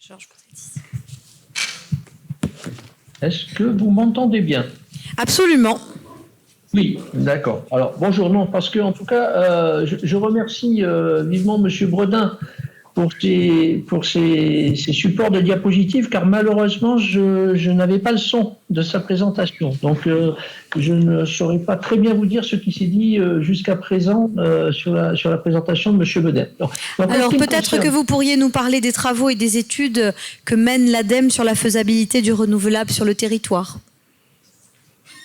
Georges Boutretis. Est-ce que vous m'entendez bien? Absolument. Oui, d'accord. Alors, bonjour, non, parce que, en tout cas, je remercie vivement Monsieur Bredin pour ses supports de diapositives, car malheureusement, je n'avais pas le son de sa présentation. Donc, je ne saurais pas très bien vous dire ce qui s'est dit jusqu'à présent sur la présentation de Monsieur Bredin. Alors, peut-être que vous pourriez nous parler des travaux et des études que mène l'ADEME sur la faisabilité du renouvelable sur le territoire.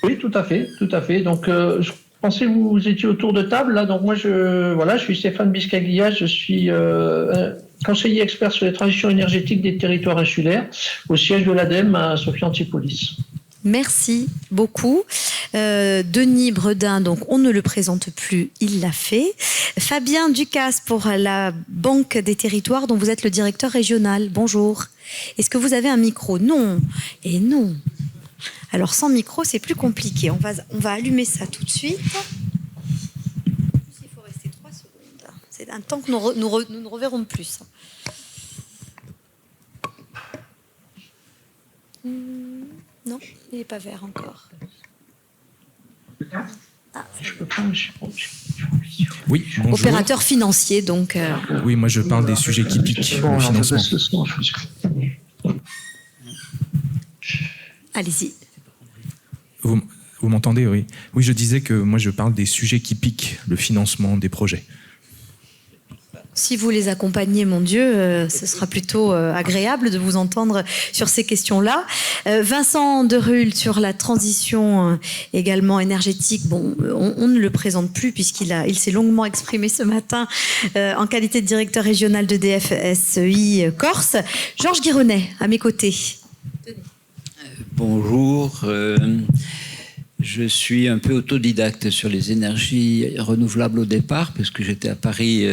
Oui, tout à fait, tout à fait. Donc, je pensais que vous étiez autour de table, là. Donc, moi, je suis Stéphane Biscaglia, je suis conseiller expert sur les transitions énergétiques des territoires insulaires au siège de l'ADEME à Sophia Antipolis. Merci beaucoup. Denis Bredin, donc on ne le présente plus, il l'a fait. Fabien Ducasse pour la Banque des Territoires, dont vous êtes le directeur régional. Bonjour. Est-ce que vous avez un micro? Non. Et non. Alors sans micro, c'est plus compliqué. On va allumer ça tout de suite. Il faut rester 3 secondes. C'est un temps que nous ne reverrons plus. Non, il n'est pas vert encore. Oui, bonjour. Opérateur financier, donc. Oui, moi je parle des sujets qui piquent, le financement. Allez-y. Vous m'entendez, oui. Oui, je disais que moi je parle des sujets qui piquent, le financement des projets. Si vous les accompagnez, mon Dieu, ce sera plutôt agréable de vous entendre sur ces questions-là. Vincent Derulle sur la transition également énergétique. Bon, on ne le présente plus puisqu'il s'est longuement exprimé ce matin en qualité de directeur régional d'EDF SEI Corse. Georges Guironnet, à mes côtés. Bonjour. Je suis un peu autodidacte sur les énergies renouvelables au départ, parce que j'étais à Paris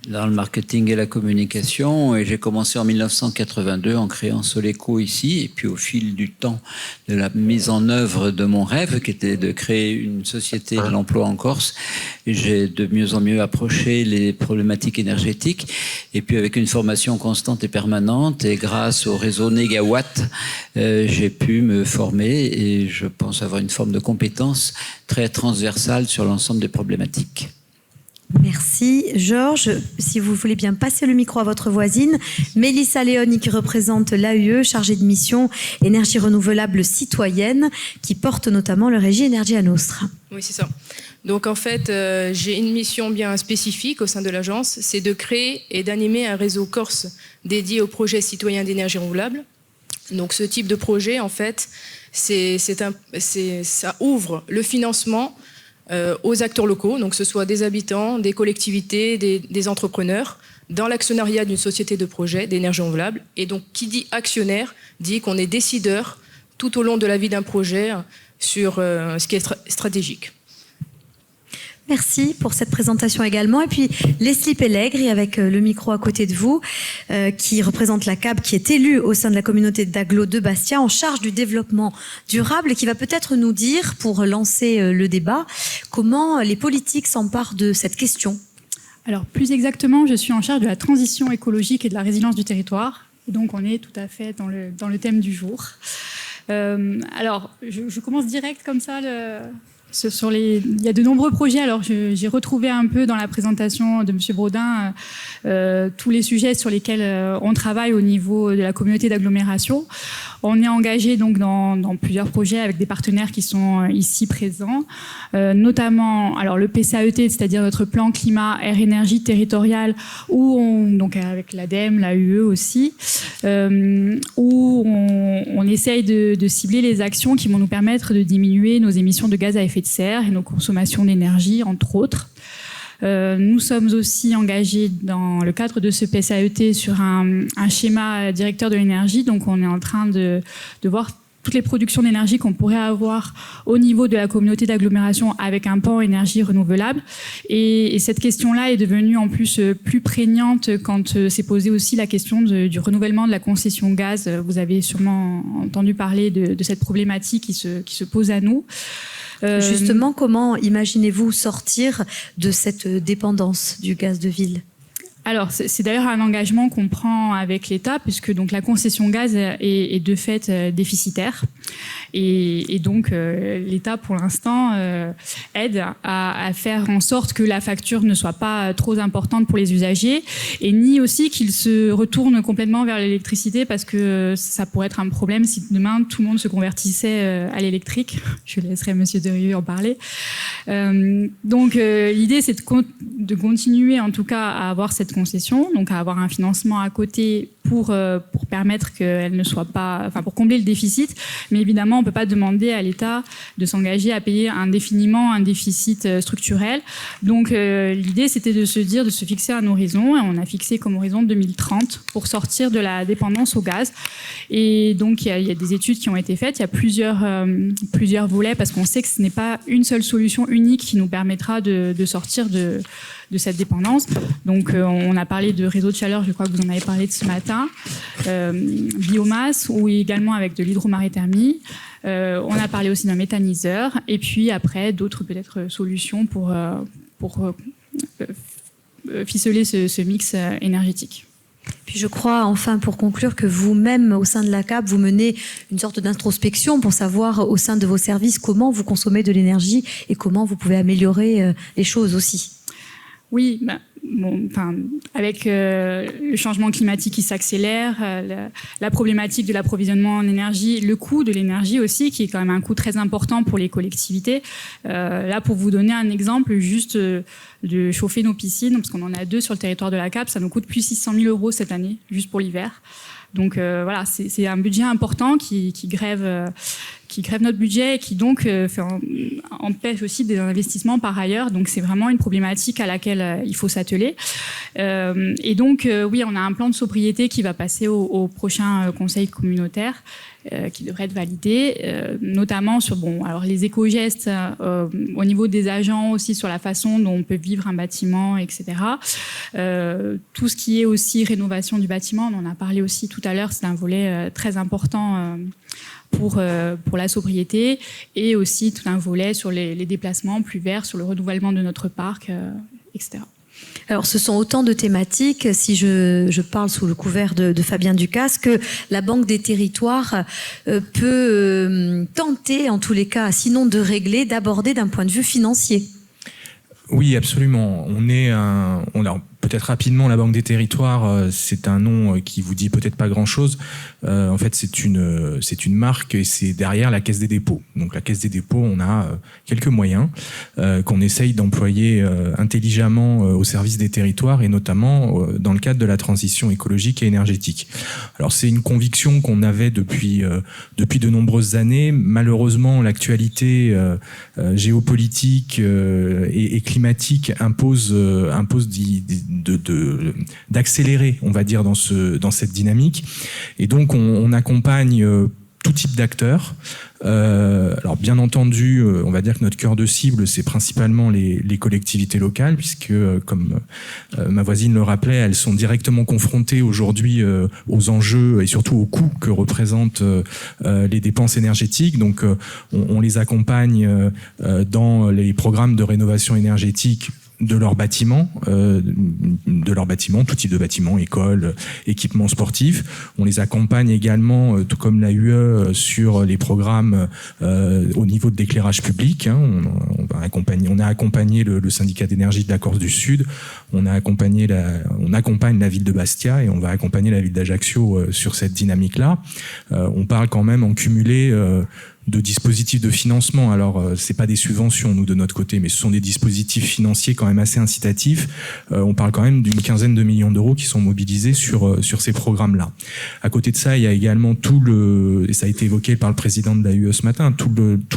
dans le marketing et la communication, et j'ai commencé en 1982 en créant Soleco ici, et puis au fil du temps de la mise en œuvre de mon rêve, qui était de créer une société de l'emploi en Corse, j'ai de mieux en mieux approché les problématiques énergétiques, et puis avec une formation constante et permanente, et grâce au réseau Négawatt, j'ai pu me former, et je pense avoir une forme de compétence très transversale sur l'ensemble des problématiques. Merci. Georges, si vous voulez bien passer le micro à votre voisine. Mélissa Léoni, qui représente l'AUE, chargée de mission énergie renouvelable citoyenne, qui porte notamment le régie Energia Nostra. Oui, c'est ça. Donc en fait, j'ai une mission bien spécifique au sein de l'agence, c'est de créer et d'animer un réseau corse dédié aux projets citoyens d'énergie renouvelable. Donc ce type de projet, en fait, ça ouvre le financement aux acteurs locaux, donc que ce soit des habitants, des collectivités, des entrepreneurs, dans l'actionnariat d'une société de projet d'énergie renouvelable. Et donc, qui dit actionnaire, dit qu'on est décideur tout au long de la vie d'un projet sur ce qui est stratégique. Merci pour cette présentation également. Et puis Leslie Pellegri, avec le micro à côté de vous, qui représente la CAB, qui est élue au sein de la communauté d'Aglo de Bastia, en charge du développement durable, et qui va peut-être nous dire, pour lancer le débat, comment les politiques s'emparent de cette question. Alors plus exactement, je suis en charge de la transition écologique et de la résilience du territoire. Donc on est tout à fait dans le thème du jour. Alors je commence direct comme ça. Il y a de nombreux projets. Alors, j'ai retrouvé un peu dans la présentation de M. Bredin tous les sujets sur lesquels on travaille au niveau de la communauté d'agglomération. On est engagé donc dans plusieurs projets avec des partenaires qui sont ici présents, notamment alors le PCAET, c'est-à-dire notre plan climat, air, énergie territorial, où donc avec l'ADEME, l'AUE aussi, où on essaye de cibler les actions qui vont nous permettre de diminuer nos émissions de gaz à effet de serre et nos consommations d'énergie, entre autres. Nous sommes aussi engagés dans le cadre de ce PCAET sur un schéma directeur de l'énergie. Donc on est en train de voir toutes les productions d'énergie qu'on pourrait avoir au niveau de la communauté d'agglomération avec un pan énergie renouvelable. Et cette question-là est devenue en plus plus prégnante quand s'est posée aussi la question du renouvellement de la concession gaz. Vous avez sûrement entendu parler de cette problématique qui se pose à nous. Justement, comment imaginez-vous sortir de cette dépendance du gaz de ville ? Alors, c'est d'ailleurs un engagement qu'on prend avec l'État, puisque donc la concession gaz est de fait déficitaire. Et donc, l'État, pour l'instant, aide à faire en sorte que la facture ne soit pas trop importante pour les usagers, et nie aussi qu'ils se retournent complètement vers l'électricité, parce que ça pourrait être un problème si demain tout le monde se convertissait à l'électrique. Je laisserai Monsieur Derieux en parler. Donc, l'idée, c'est de continuer, en tout cas, à avoir cette concession, donc à avoir un financement à côté pour permettre qu'elle ne soit pas, enfin pour combler le déficit. Mais évidemment, on ne peut pas demander à l'État de s'engager à payer indéfiniment un déficit structurel. Donc l'idée, c'était de se fixer un horizon, et on a fixé comme horizon 2030 pour sortir de la dépendance au gaz. Et donc il y a des études qui ont été faites, il y a plusieurs volets, parce qu'on sait que ce n'est pas une seule solution unique qui nous permettra de sortir de cette dépendance. Donc on a parlé de réseau de chaleur, je crois que vous en avez parlé de ce matin, biomasse, ou également avec de l'hydromaréthermie. On a parlé aussi d'un méthaniseur, et puis après d'autres peut-être solutions pour ficeler ce mix énergétique. Puis je crois, enfin, pour conclure, que vous-même, au sein de la CAP, vous menez une sorte d'introspection pour savoir, au sein de vos services, comment vous consommez de l'énergie et comment vous pouvez améliorer les choses aussi. Oui, avec le changement climatique qui s'accélère, la problématique de l'approvisionnement en énergie, le coût de l'énergie aussi, qui est quand même un coût très important pour les collectivités. Là, pour vous donner un exemple, juste de chauffer nos piscines, parce qu'on en a 2 sur le territoire de la CAP, ça nous coûte plus 600 000 € cette année, juste pour l'hiver. Donc voilà, c'est un budget important qui grève notre budget, et qui donc empêche aussi des investissements par ailleurs. Donc c'est vraiment une problématique à laquelle il faut s'atteler. Et donc oui, on a un plan de sobriété qui va passer au prochain conseil communautaire, qui devrait être validé, notamment sur alors les éco-gestes au niveau des agents, aussi sur la façon dont on peut vivre un bâtiment, etc. Tout ce qui est aussi rénovation du bâtiment, on en a parlé aussi tout à l'heure, c'est un volet très important pour la sobriété, et aussi tout un volet sur les déplacements plus verts, sur le renouvellement de notre parc, etc. Alors, ce sont autant de thématiques, si je parle sous le couvert de Fabien Ducasse, que la Banque des Territoires peut tenter, en tous les cas, sinon de régler, d'aborder d'un point de vue financier. Oui, absolument. On a peut-être rapidement la Banque des Territoires, c'est un nom qui vous dit peut-être pas grand-chose. En fait, c'est une marque, et c'est derrière la Caisse des dépôts. Donc la Caisse des dépôts, on a quelques moyens qu'on essaye d'employer intelligemment au service des territoires, et notamment dans le cadre de la transition écologique et énergétique. Alors c'est une conviction qu'on avait depuis de nombreuses années. Malheureusement, l'actualité géopolitique et climatique impose d'accélérer, on va dire, dans cette dynamique. Et donc, on accompagne tout type d'acteurs. Alors, bien entendu, on va dire que notre cœur de cible, c'est principalement les collectivités locales, puisque, comme ma voisine le rappelait, elles sont directement confrontées aujourd'hui aux enjeux et surtout aux coûts que représentent les dépenses énergétiques. Donc, on les accompagne dans les programmes de rénovation énergétique de leurs bâtiments, tout type de bâtiments, écoles, équipements sportifs. On les accompagne également, tout comme la UE, sur les programmes au niveau de l'éclairage public. On a accompagné le syndicat d'énergie de la Corse du Sud, on accompagne la ville de Bastia, et on va accompagner la ville d'Ajaccio sur cette dynamique-là. On parle quand même en cumulé de dispositifs de financement. Alors, c'est pas des subventions, nous, de notre côté, mais ce sont des dispositifs financiers quand même assez incitatifs. On parle quand même d'une 15aine de millions d'euros qui sont mobilisés sur ces programmes-là. À côté de ça, il y a également et ça a été évoqué par le président de la UE ce matin, tout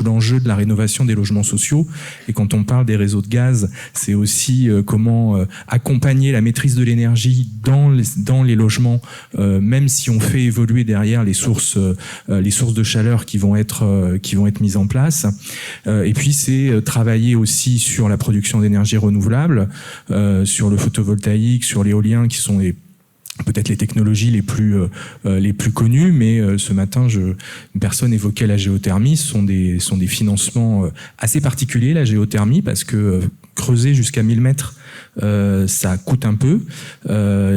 l'enjeu de la rénovation des logements sociaux. Et quand on parle des réseaux de gaz, c'est aussi comment accompagner la maîtrise de l'énergie dans les logements, même si on fait évoluer derrière les sources de chaleur qui vont être mises en place. Et puis, c'est travailler aussi sur la production d'énergie renouvelable, sur le photovoltaïque, sur l'éolien, qui sont peut-être les technologies les plus connues, mais ce matin, une personne évoquait la géothermie. Ce sont des financements assez particuliers, la géothermie, parce que creuser jusqu'à 1000 mètres ça coûte un peu,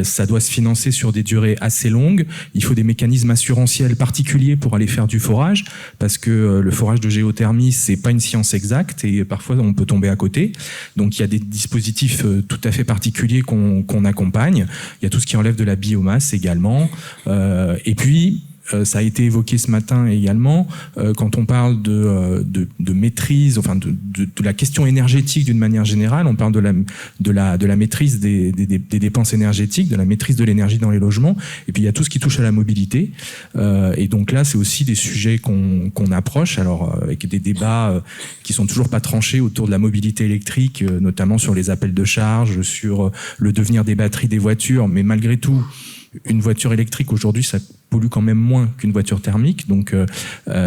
ça doit se financer sur des durées assez longues, il faut des mécanismes assurantiels particuliers pour aller faire du forage, parce que le forage de géothermie, c'est pas une science exacte et parfois on peut tomber à côté. Donc il y a des dispositifs tout à fait particuliers qu'on accompagne. Il y a tout ce qui relève de la biomasse également. Et puis, ça a été évoqué ce matin également, quand on parle de maîtrise, enfin de la question énergétique d'une manière générale, on parle de la maîtrise des dépenses énergétiques, de la maîtrise de l'énergie dans les logements, et puis il y a tout ce qui touche à la mobilité. Et donc là, c'est aussi des sujets qu'on approche, alors avec des débats qui sont toujours pas tranchés autour de la mobilité électrique, notamment sur les appels de charge, sur le devenir des batteries des voitures, mais malgré tout, une voiture électrique aujourd'hui, ça pollue quand même moins qu'une voiture thermique, donc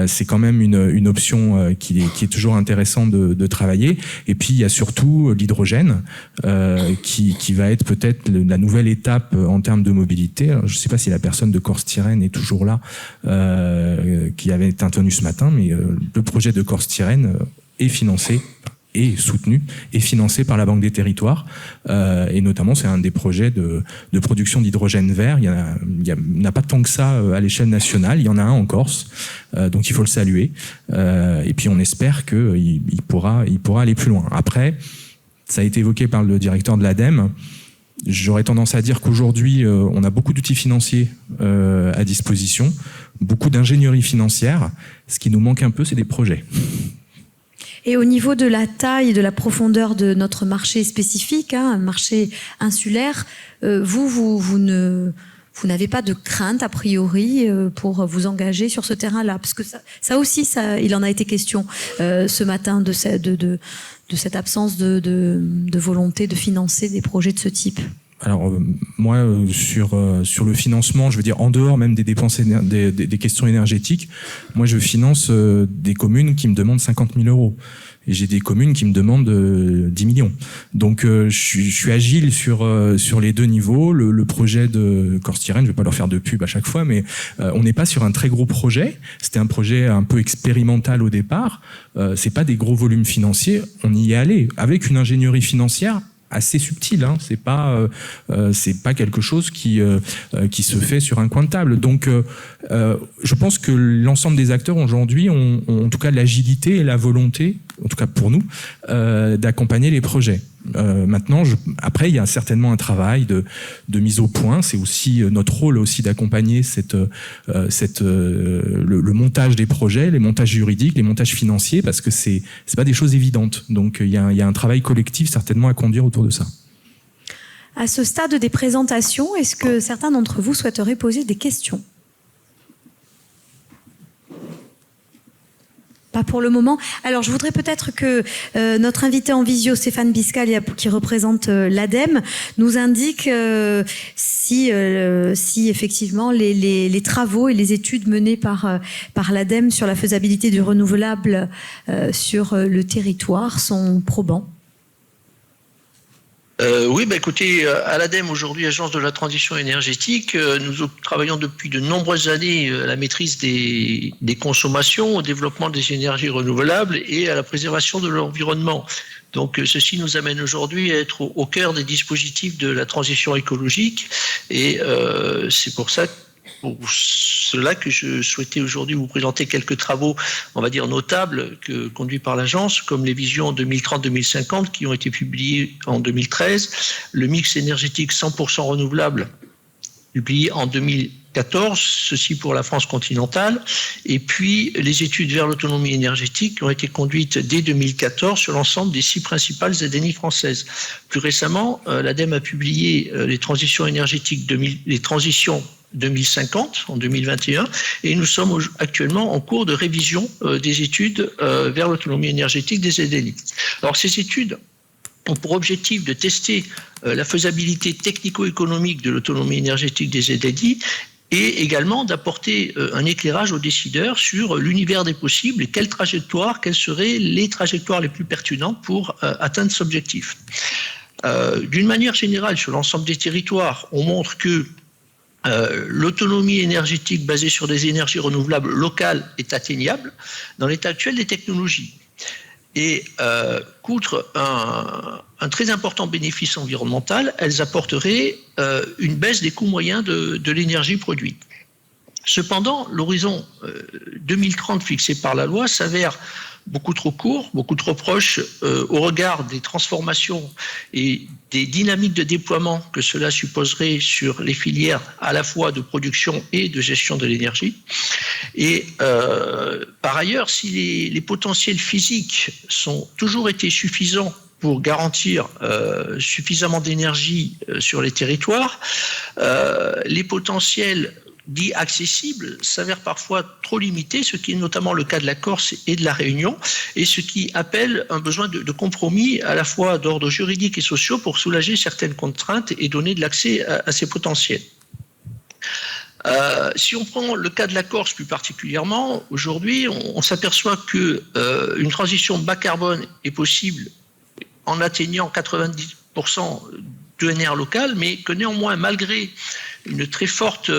c'est quand même une option qui est toujours intéressante de travailler. Et puis il y a surtout l'hydrogène qui va être peut-être la nouvelle étape en termes de mobilité. Alors, je ne sais pas si la personne de Corse-Tyrène est toujours là, qui avait été intervenue ce matin, mais le projet de Corse-Tyrène est financé et soutenu et financé par la Banque des Territoires, et notamment c'est un des projets de production d'hydrogène vert. Il n'y en a pas tant que ça à l'échelle nationale, il y en a un en Corse, donc il faut le saluer, et puis on espère qu'il pourra aller plus loin. Après, ça a été évoqué par le directeur de l'ADEME, j'aurais tendance à dire qu'aujourd'hui on a beaucoup d'outils financiers à disposition, beaucoup d'ingénierie financière, ce qui nous manque un peu, c'est des projets. Et au niveau de la taille et de la profondeur de notre marché spécifique, un marché insulaire, vous n'avez pas de crainte a priori pour vous engager sur ce terrain-là, parce que ça aussi, il en a été question ce matin de cette absence de volonté de financer des projets de ce type. Alors moi, sur le financement, je veux dire en dehors même des dépenses des questions énergétiques, moi je finance des communes qui me demandent 50 000 €. Et j'ai des communes qui me demandent 10 millions. Donc je suis agile sur les deux niveaux. Le projet de Corse-Tyrène, je vais pas leur faire de pub à chaque fois, mais on n'est pas sur un très gros projet. C'était un projet un peu expérimental au départ. C'est pas des gros volumes financiers. On y est allé avec une ingénierie financière assez subtil, hein. C'est pas quelque chose qui se fait sur un coin de table. Donc je pense que l'ensemble des acteurs aujourd'hui ont en tout cas l'agilité et la volonté, en tout cas pour nous, d'accompagner les projets. Maintenant, après, il y a certainement un travail de mise au point. C'est aussi notre rôle aussi d'accompagner le montage des projets, les montages juridiques, les montages financiers, parce que c'est pas des choses évidentes. Donc, il y a un travail collectif certainement à conduire autour de ça. À ce stade des présentations, est-ce que certains d'entre vous souhaiteraient poser des questions ? Pas pour le moment. Alors, je voudrais peut-être que notre invité en visio, Stéphane Biscal, qui représente l'ADEME, nous indique si effectivement les travaux et les études menées par l'ADEME sur la faisabilité du renouvelable sur le territoire sont probants. Oui, écoutez, à l'ADEME aujourd'hui, Agence de la transition énergétique, nous travaillons depuis de nombreuses années à la maîtrise des consommations, au développement des énergies renouvelables et à la préservation de l'environnement. Donc ceci nous amène aujourd'hui à être au cœur des dispositifs de la transition écologique, et c'est pour cela que je souhaitais aujourd'hui vous présenter quelques travaux, on va dire notables, conduits par l'agence, comme les visions 2030-2050 qui ont été publiées en 2013, le mix énergétique 100% renouvelable publié en 2014, ceci pour la France continentale, et puis les études vers l'autonomie énergétique qui ont été conduites dès 2014 sur l'ensemble des 6 principales ZNI françaises. Plus récemment, l'ADEME a publié les transitions énergétiques 2050 en 2021, et nous sommes actuellement en cours de révision des études vers l'autonomie énergétique des ZNI. Alors ces études ont pour objectif de tester la faisabilité technico-économique de l'autonomie énergétique des ZNI, et également d'apporter un éclairage aux décideurs sur l'univers des possibles et quelles seraient les trajectoires les plus pertinentes pour atteindre cet objectif. D'une manière générale, sur l'ensemble des territoires, on montre que l'autonomie énergétique basée sur des énergies renouvelables locales est atteignable dans l'état actuel des technologies. Et qu'outre un très important bénéfice environnemental, elles apporteraient une baisse des coûts moyens de l'énergie produite. Cependant, l'horizon 2030 fixé par la loi s'avère beaucoup trop court, beaucoup trop proche au regard des transformations et des dynamiques de déploiement que cela supposerait sur les filières à la fois de production et de gestion de l'énergie. Et par ailleurs, si les potentiels physiques sont toujours été suffisants pour garantir suffisamment d'énergie sur les territoires, les potentiels dits accessibles s'avèrent parfois trop limités, ce qui est notamment le cas de la Corse et de la Réunion, et ce qui appelle un besoin de compromis à la fois d'ordre juridique et social pour soulager certaines contraintes et donner de l'accès à ces potentiels. Si on prend le cas de la Corse plus particulièrement, aujourd'hui, on s'aperçoit qu'une transition bas carbone est possible en atteignant 90% d'ENR local, mais que néanmoins, malgré une très forte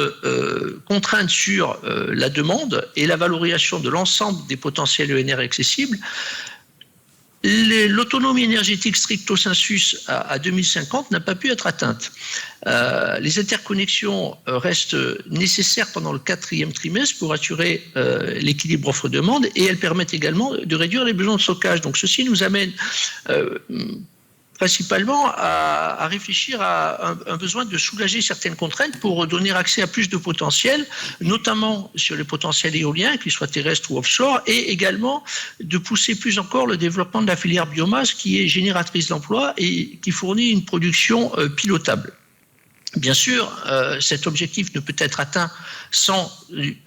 contrainte sur la demande et la valorisation de l'ensemble des potentiels ENR accessibles, l'autonomie énergétique stricto sensus à 2050 n'a pas pu être atteinte. Les interconnexions restent nécessaires pendant le 4e trimestre pour assurer l'équilibre offre-demande et elles permettent également de réduire les besoins de stockage. Donc ceci nous amène principalement à réfléchir à un besoin de soulager certaines contraintes pour donner accès à plus de potentiel, notamment sur les potentiels éoliens, qu'ils soient terrestres ou offshore, et également de pousser plus encore le développement de la filière biomasse qui est génératrice d'emplois et qui fournit une production pilotable. Bien sûr, cet objectif ne peut être atteint sans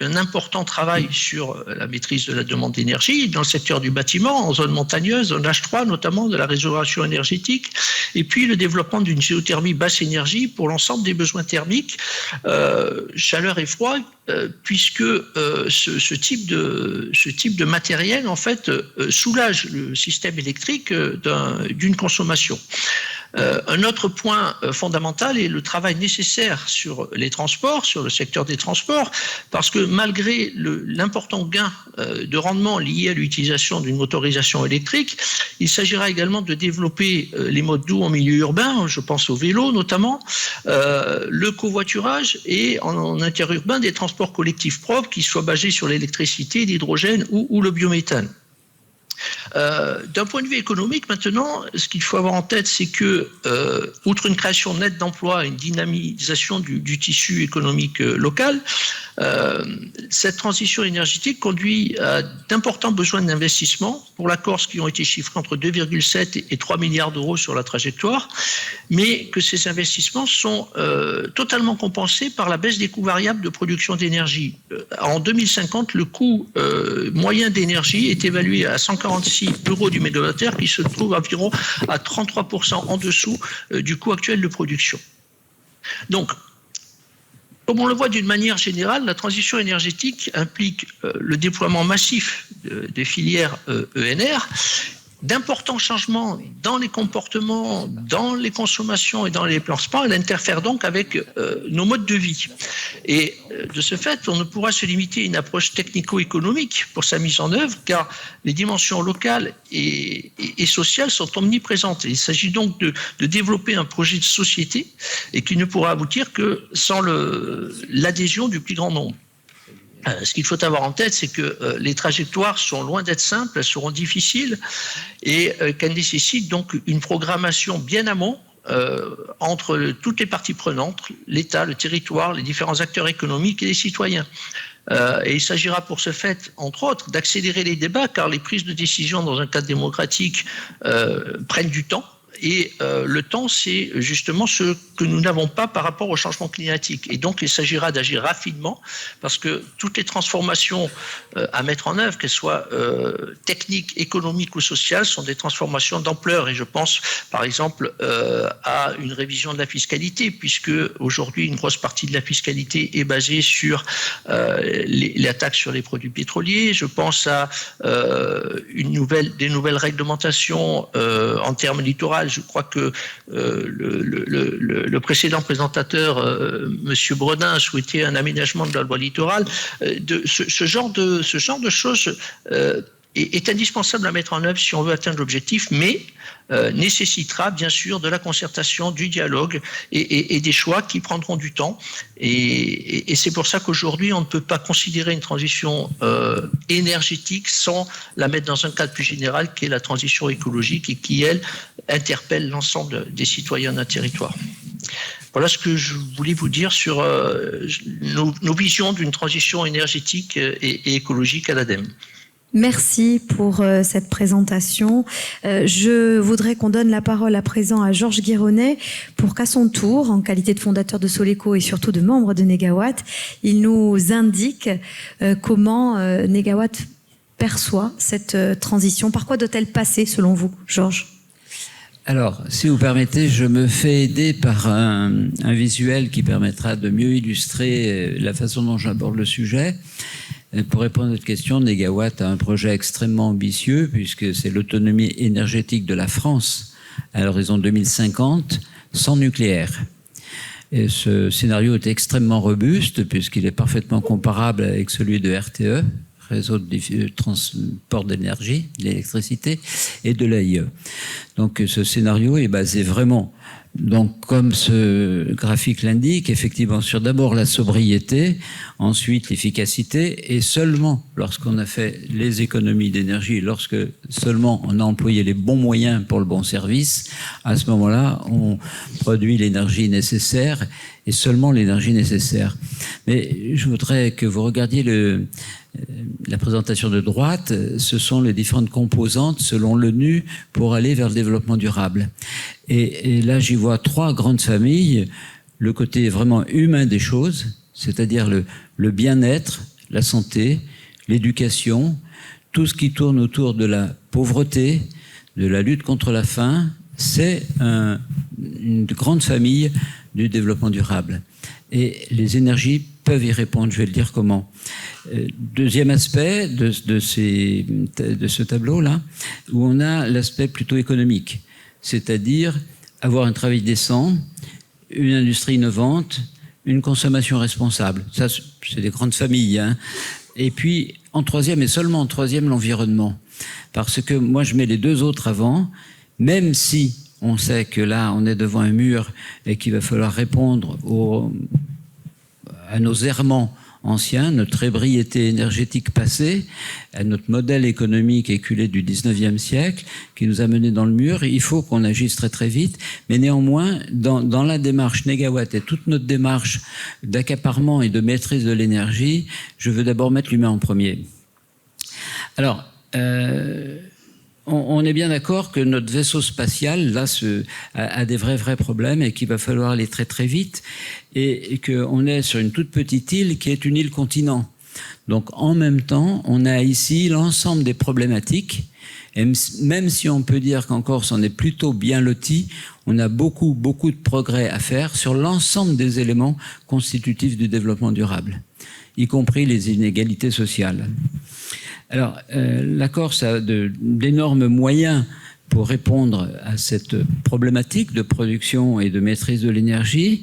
un important travail sur la maîtrise de la demande d'énergie dans le secteur du bâtiment, en zone montagneuse, zone H3 notamment, de la résolution énergétique, et puis le développement d'une géothermie basse énergie pour l'ensemble des besoins thermiques, chaleur et froid, puisque ce type de matériel en fait soulage le système électrique d'une consommation. Un autre point fondamental est le travail nécessaire sur les transports, sur le secteur des transports, parce que malgré l'important gain de rendement lié à l'utilisation d'une motorisation électrique, il s'agira également de développer les modes doux en milieu urbain, je pense au vélo notamment, le covoiturage et en interurbain des transports collectifs propres qui soient basés sur l'électricité, l'hydrogène ou le biométhane. D'un point de vue économique, maintenant, ce qu'il faut avoir en tête, c'est que, outre une création nette d'emplois et une dynamisation du tissu économique local, cette transition énergétique conduit à d'importants besoins d'investissement pour la Corse qui ont été chiffrés entre 2,7 et 3 milliards d'euros sur la trajectoire, mais que ces investissements sont totalement compensés par la baisse des coûts variables de production d'énergie. En 2050, le coût moyen d'énergie est évalué à 146 euros du mégawattheure, qui se trouve environ à 33% en dessous du coût actuel de production. Donc, comme on le voit d'une manière générale, la transition énergétique implique le déploiement massif des filières ENR, d'importants changements dans les comportements, dans les consommations et dans les déplacements. Elle interfère donc avec nos modes de vie. Et de ce fait, on ne pourra se limiter à une approche technico-économique pour sa mise en œuvre, car les dimensions locales et sociales sont omniprésentes. Il s'agit donc de développer un projet de société et qui ne pourra aboutir que sans l'adhésion du plus grand nombre. Ce qu'il faut avoir en tête, c'est que les trajectoires sont loin d'être simples, elles seront difficiles et qu'elles nécessitent donc une programmation bien amont entre toutes les parties prenantes, l'État, le territoire, les différents acteurs économiques et les citoyens. Et il s'agira pour ce fait, entre autres, d'accélérer les débats, car les prises de décision dans un cadre démocratique prennent du temps. Et le temps, c'est justement ce que nous n'avons pas par rapport au changement climatique. Et donc, il s'agira d'agir rapidement parce que toutes les transformations à mettre en œuvre, qu'elles soient techniques, économiques ou sociales, sont des transformations d'ampleur. Et je pense, par exemple, à une révision de la fiscalité, puisque aujourd'hui, une grosse partie de la fiscalité est basée sur la taxe sur les produits pétroliers. Je pense à des nouvelles réglementations en termes littoraux. Je crois que le précédent présentateur, M. Bredin, a souhaité un aménagement de la loi littorale. Ce genre de choses est indispensable à mettre en œuvre si on veut atteindre l'objectif, mais nécessitera bien sûr de la concertation, du dialogue et des choix qui prendront du temps. Et c'est pour ça qu'aujourd'hui, on ne peut pas considérer une transition énergétique sans la mettre dans un cadre plus général qui est la transition écologique et qui, elle, interpelle l'ensemble des citoyens d'un territoire. Voilà ce que je voulais vous dire sur nos visions d'une transition énergétique et écologique à l'ADEME. Merci pour cette présentation. Je voudrais qu'on donne la parole à présent à Georges Guéronnet pour qu'à son tour, en qualité de fondateur de Soleco et surtout de membre de Négawatt, il nous indique comment Négawatt perçoit cette transition. Par quoi doit-elle passer selon vous, Georges ? Alors, si vous permettez, je me fais aider par un visuel qui permettra de mieux illustrer la façon dont j'aborde le sujet. Pour répondre à votre question, Négawatt a un projet extrêmement ambitieux puisque c'est l'autonomie énergétique de la France à l'horizon 2050 sans nucléaire. Et ce scénario est extrêmement robuste puisqu'il est parfaitement comparable avec celui de RTE, réseau de transport d'énergie, d'électricité, et de l'AIE. Donc ce scénario est basé vraiment, donc comme ce graphique l'indique, effectivement sur d'abord la sobriété, ensuite l'efficacité, et seulement lorsqu'on a fait les économies d'énergie, lorsque seulement on a employé les bons moyens pour le bon service, à ce moment-là, on produit l'énergie nécessaire, et seulement l'énergie nécessaire. Mais je voudrais que vous regardiez la présentation de droite, ce sont les différentes composantes selon l'ONU pour aller vers le développement durable. Et là, j'y vois trois grandes familles. Le côté vraiment humain des choses, c'est-à-dire le bien-être, la santé, l'éducation, tout ce qui tourne autour de la pauvreté, de la lutte contre la faim, c'est une grande famille du développement durable. Et les énergies peuvent y répondre, je vais le dire comment. Deuxième aspect de ce tableau-là, où on a l'aspect plutôt économique, c'est-à-dire avoir un travail décent, une industrie innovante, une consommation responsable. Ça, c'est des grandes familles, hein. Et puis, en troisième, et seulement en troisième, l'environnement. Parce que moi, je mets les deux autres avant, même si on sait que là, on est devant un mur et qu'il va falloir répondre à nos errements anciens, notre ébriété énergétique passée, à notre modèle économique éculé du 19e siècle qui nous a menés dans le mur. Il faut qu'on agisse très très vite, mais néanmoins, dans la démarche Négawatt et toute notre démarche d'accaparement et de maîtrise de l'énergie, je veux d'abord mettre l'humain en premier. Alors, on est bien d'accord que notre vaisseau spatial, là, a des vrais problèmes et qu'il va falloir aller très très vite et qu'on est sur une toute petite île qui est une île continent. Donc en même temps, on a ici l'ensemble des problématiques et même si on peut dire qu'en Corse on est plutôt bien loti, on a beaucoup de progrès à faire sur l'ensemble des éléments constitutifs du développement durable, y compris les inégalités sociales. Alors, la Corse a d'énormes moyens pour répondre à cette problématique de production et de maîtrise de l'énergie.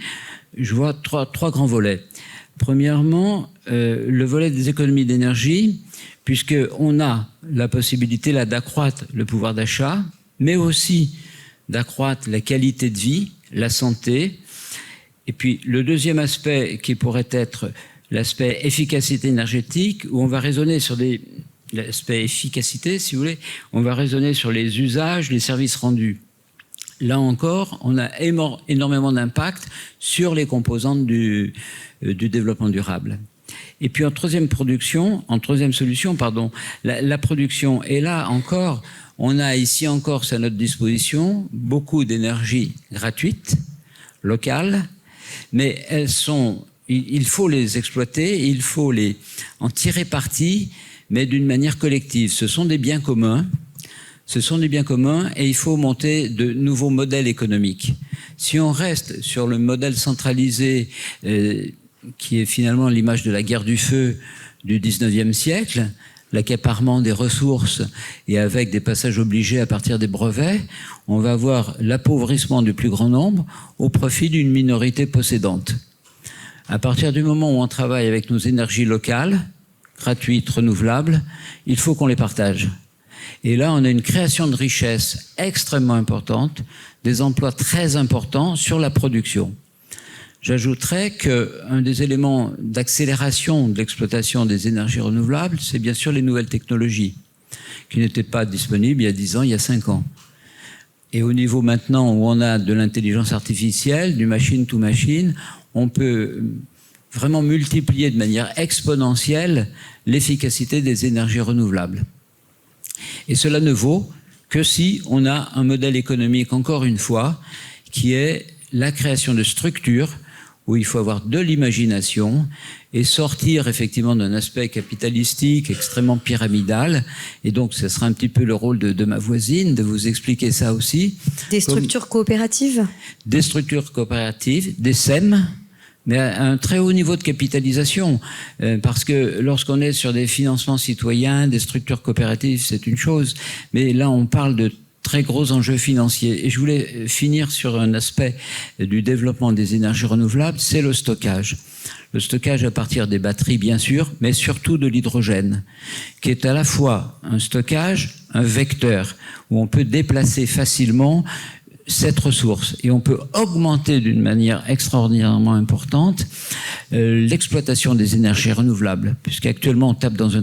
Je vois trois grands volets. Premièrement, le volet des économies d'énergie, puisqu'on a la possibilité là d'accroître le pouvoir d'achat, mais aussi d'accroître la qualité de vie, la santé. Et puis, le deuxième aspect qui pourrait être l'aspect efficacité énergétique, où on va raisonner sur l'aspect efficacité, si vous voulez, on va raisonner sur les usages, les services rendus. Là encore, on a énormément d'impact sur les composantes du développement durable. Et puis en troisième solution, la production. Et là encore, on a ici en Corse à notre disposition beaucoup d'énergie gratuite, locale, mais il faut les exploiter, il faut en tirer parti, mais d'une manière collective. Ce sont des biens communs. Et il faut monter de nouveaux modèles économiques. Si on reste sur le modèle centralisé, qui est finalement l'image de la guerre du feu du 19e siècle, l'accaparement des ressources et avec des passages obligés à partir des brevets, on va avoir l'appauvrissement du plus grand nombre au profit d'une minorité possédante. À partir du moment où on travaille avec nos énergies locales, gratuites, renouvelables, il faut qu'on les partage. Et là, on a une création de richesse extrêmement importante, des emplois très importants sur la production. J'ajouterais qu'un des éléments d'accélération de l'exploitation des énergies renouvelables, c'est bien sûr les nouvelles technologies, qui n'étaient pas disponibles il y a 10 ans, il y a 5 ans. Et au niveau maintenant où on a de l'intelligence artificielle, du machine to machine, on peut vraiment multiplier de manière exponentielle l'efficacité des énergies renouvelables. Et cela ne vaut que si on a un modèle économique, encore une fois, qui est la création de structures où il faut avoir de l'imagination et sortir effectivement d'un aspect capitalistique extrêmement pyramidal. Et donc, ce sera un petit peu le rôle de ma voisine, de vous expliquer ça aussi. Des structures coopératives ? Des structures coopératives, des SEM, mais à un très haut niveau de capitalisation. Parce que lorsqu'on est sur des financements citoyens, des structures coopératives, c'est une chose. Mais là, on parle de très gros enjeux financiers. Et je voulais finir sur un aspect du développement des énergies renouvelables, c'est le stockage. Le stockage à partir des batteries, bien sûr, mais surtout de l'hydrogène, qui est à la fois un stockage, un vecteur, où on peut déplacer facilement cette ressource et on peut augmenter d'une manière extraordinairement importante l'exploitation des énergies renouvelables, puisqu'actuellement on tape dans un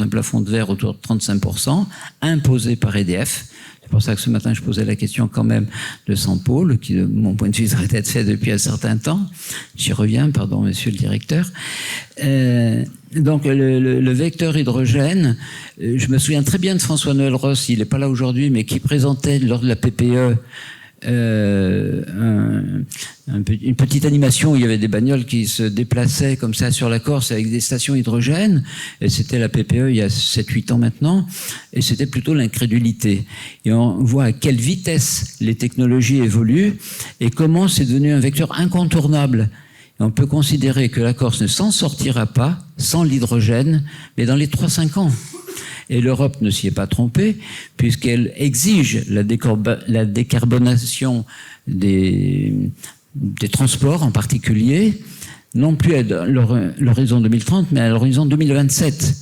plafond de verre autour de 35%, imposé par EDF. C'est pour ça que ce matin je posais la question quand même de Saint-Paul, qui de mon point de vue devrait être fait depuis un certain temps. J'y reviens, pardon monsieur le directeur. Donc le vecteur hydrogène, je me souviens très bien de François-Noël Ross, il n'est pas là aujourd'hui, mais qui présentait lors de la PPE une petite animation où il y avait des bagnoles qui se déplaçaient comme ça sur la Corse avec des stations hydrogène, et c'était la PPE il y a 7-8 ans maintenant, et c'était plutôt l'incrédulité. Et on voit à quelle vitesse les technologies évoluent et comment c'est devenu un vecteur incontournable. Et on peut considérer que la Corse ne s'en sortira pas sans l'hydrogène, mais dans les 3-5 ans. Et l'Europe ne s'y est pas trompée, puisqu'elle exige la décarbonation des transports en particulier, non plus à l'horizon 2030, mais à l'horizon 2027.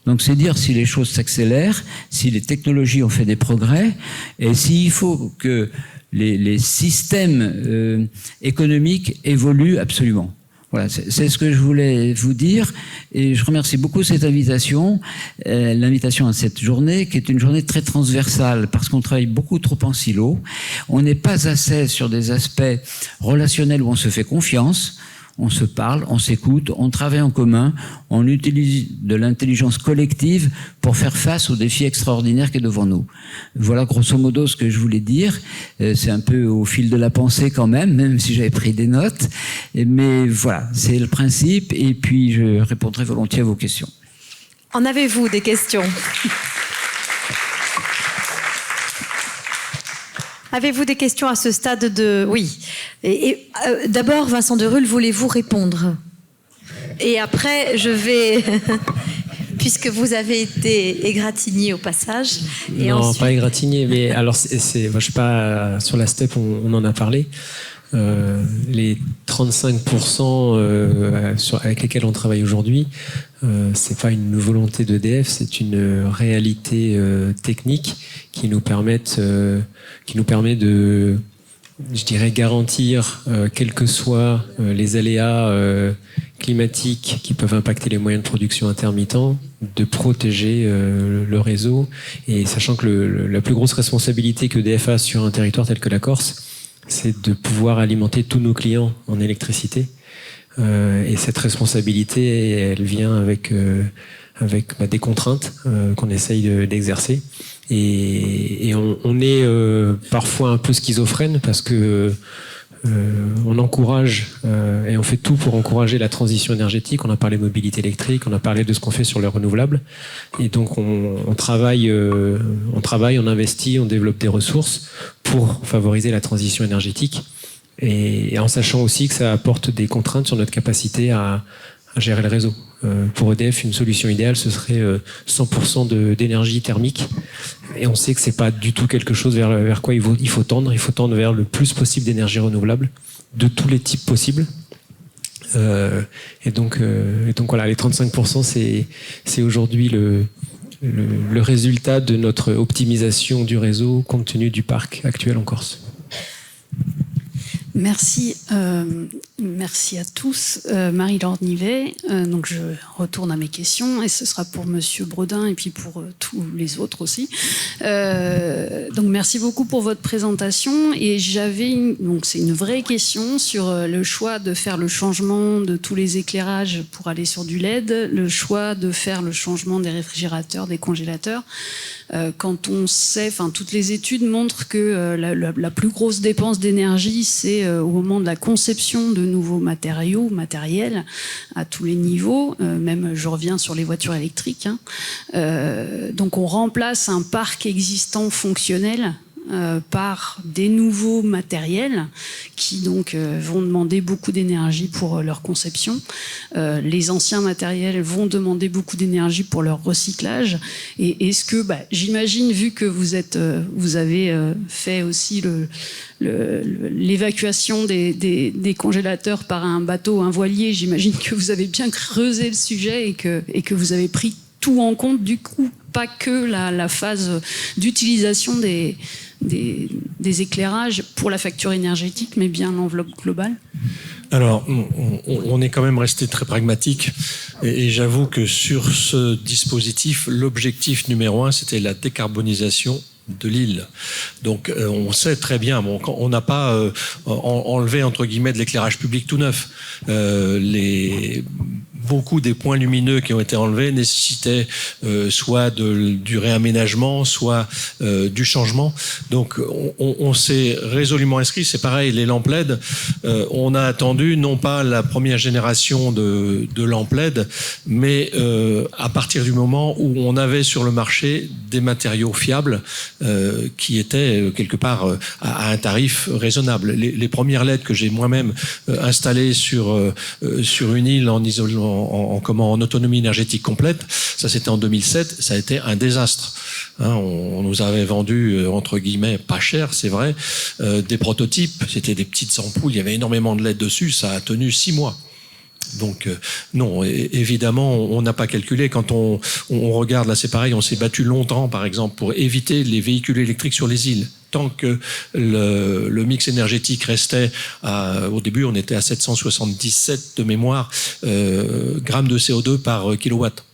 Donc c'est dire si les choses s'accélèrent, si les technologies ont fait des progrès, et s'il faut que les systèmes économiques évoluent absolument. Voilà, c'est ce que je voulais vous dire, et je remercie beaucoup cette invitation, l'invitation à cette journée, qui est une journée très transversale, parce qu'on travaille beaucoup trop en silo. On n'est pas assez sur des aspects relationnels où on se fait confiance, on se parle, on s'écoute, on travaille en commun, on utilise de l'intelligence collective pour faire face aux défis extraordinaires qui est devant nous. Voilà grosso modo ce que je voulais dire. C'est un peu au fil de la pensée quand même si j'avais pris des notes. Mais voilà, c'est le principe, et puis je répondrai volontiers à vos questions. En avez-vous des questions ? Avez-vous des questions à ce stade de... Oui. D'abord, Vincent Derulle, voulez-vous répondre ? Et après, je vais... Puisque vous avez été égratigné au passage. Et non, ensuite... pas égratigné, mais alors, moi, je sais pas, sur la STEP, on en a parlé. Les 35% avec lesquels on travaille aujourd'hui, c'est pas une volonté d'EDF, c'est une réalité technique qui nous permet de, je dirais, garantir, quels que soient les aléas climatiques qui peuvent impacter les moyens de production intermittents, de protéger le réseau. Et sachant que la plus grosse responsabilité que EDF a sur un territoire tel que la Corse, c'est de pouvoir alimenter tous nos clients en électricité. Et cette responsabilité, elle vient avec des contraintes qu'on essaye d'exercer. Et on est parfois un peu schizophrène parce que on encourage et on fait tout pour encourager la transition énergétique. On a parlé de mobilité électrique, on a parlé de ce qu'on fait sur le renouvelable. Et donc on travaille, on investit, on développe des ressources pour favoriser la transition énergétique. Et en sachant aussi que ça apporte des contraintes sur notre capacité à gérer le réseau. Pour EDF, une solution idéale, ce serait 100% d'énergie thermique. Et on sait que c'est pas du tout quelque chose vers quoi il faut tendre. Il faut tendre vers le plus possible d'énergie renouvelable, de tous les types possibles. Et donc voilà, les 35%, c'est aujourd'hui le résultat de notre optimisation du réseau compte tenu du parc actuel en Corse. Merci, merci à tous. Marie-Laure Nivet, donc je retourne à mes questions et ce sera pour Monsieur Bredin et puis pour tous les autres aussi. Donc merci beaucoup pour votre présentation et donc c'est une vraie question sur le choix de faire le changement de tous les éclairages pour aller sur du LED, le choix de faire le changement des réfrigérateurs, des congélateurs. Quand on sait, enfin toutes les études montrent que la plus grosse dépense d'énergie, c'est au moment de la conception de nouveaux matériels à tous les niveaux. Même je reviens sur les voitures électriques. Donc on remplace un parc existant fonctionnel par des nouveaux matériels qui donc vont demander beaucoup d'énergie pour leur conception. Les anciens matériels vont demander beaucoup d'énergie pour leur recyclage. Et est-ce que, j'imagine, vu que vous avez fait aussi l'évacuation des congélateurs par un bateau, un voilier, j'imagine que vous avez bien creusé le sujet et que vous avez pris tout en compte, du coup, pas que la phase d'utilisation des éclairages pour la facture énergétique, mais bien l'enveloppe globale? Alors, on est quand même resté très pragmatique et j'avoue que sur ce dispositif, l'objectif numéro 1, c'était la décarbonisation de l'île. Donc on sait très bien, on n'a pas enlevé entre guillemets de l'éclairage public tout neuf. Beaucoup des points lumineux qui ont été enlevés nécessitaient soit du réaménagement, soit du changement. Donc on s'est résolument inscrit. C'est pareil, les lampes LED, on a attendu non pas la première génération de lampes LED, mais à partir du moment où on avait sur le marché des matériaux fiables qui étaient quelque part à un tarif raisonnable. Les premières LED que j'ai moi-même installées sur une île en isolement, en autonomie énergétique complète, ça c'était en 2007, ça a été un désastre. On nous avait vendu, entre guillemets, pas cher, c'est vrai, des prototypes, c'était des petites ampoules, il y avait énormément de LED dessus, ça a tenu 6 mois. Donc non, évidemment, on n'a pas calculé. Quand on regarde, là c'est pareil, on s'est battu longtemps, par exemple, pour éviter les véhicules électriques sur les îles. Tant que le mix énergétique restait, au début on était à 777 de mémoire grammes de CO2 par kilowatt.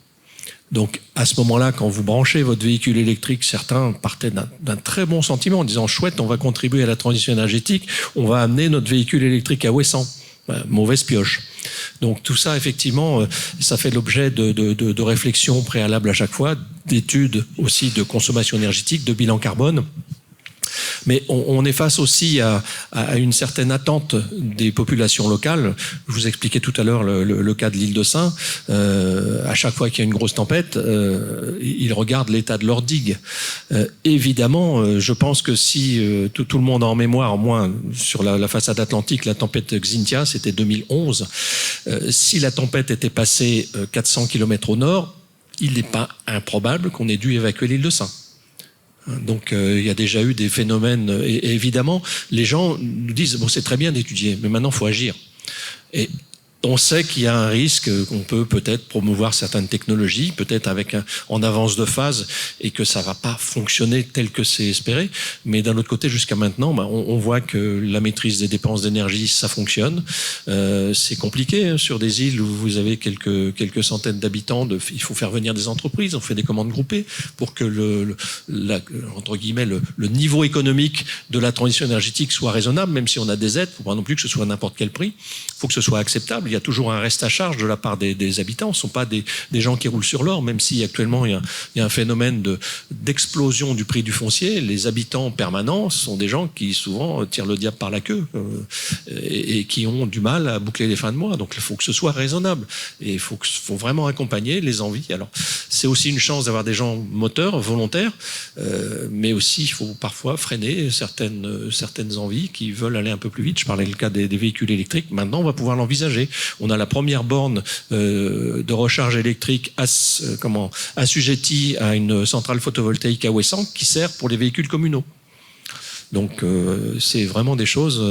Donc à ce moment-là, quand vous branchez votre véhicule électrique, certains partaient d'un très bon sentiment en disant chouette, on va contribuer à la transition énergétique, on va amener notre véhicule électrique à Ouessant. Mauvaise pioche. Donc tout ça, effectivement, ça fait l'objet de réflexions préalables à chaque fois, d'études aussi de consommation énergétique, de bilan carbone. Mais on est face aussi à une certaine attente des populations locales. Je vous expliquais tout à l'heure le cas de l'île de Sein. À chaque fois qu'il y a une grosse tempête, ils regardent l'état de leurs digues. Évidemment, je pense que si tout le monde a en mémoire, au moins sur la façade atlantique, la tempête Xynthia, c'était 2011. Si la tempête était passée 400 km au nord, il n'est pas improbable qu'on ait dû évacuer l'île de Sein. Donc il y a déjà eu des phénomènes et évidemment les gens nous disent bon c'est très bien d'étudier mais maintenant il faut agir et on sait qu'il y a un risque, qu'on peut peut-être promouvoir certaines technologies, peut-être en avance de phase, et que ça va pas fonctionner tel que c'est espéré. Mais d'un autre côté, jusqu'à maintenant, on voit que la maîtrise des dépenses d'énergie, ça fonctionne. C'est compliqué sur des îles où vous avez quelques centaines d'habitants. Il faut faire venir des entreprises. On fait des commandes groupées pour que entre guillemets le niveau économique de la transition énergétique soit raisonnable, même si on a des aides. Faut pas non plus que ce soit à n'importe quel prix. Il faut que ce soit acceptable. Il y a toujours un reste à charge de la part des habitants. Ce ne sont pas des gens qui roulent sur l'or, même si actuellement il y a un phénomène d'explosion du prix du foncier. Les habitants permanents sont des gens qui souvent tirent le diable par la queue et qui ont du mal à boucler les fins de mois. Donc il faut que ce soit raisonnable et il faut vraiment accompagner les envies. Alors c'est aussi une chance d'avoir des gens moteurs, volontaires, mais aussi il faut parfois freiner certaines envies qui veulent aller un peu plus vite. Je parlais le cas des véhicules électriques. Maintenant on va pouvoir l'envisager. On a la première borne de recharge électrique assujettie à une centrale photovoltaïque à Ouessant qui sert pour les véhicules communaux. Donc c'est vraiment des choses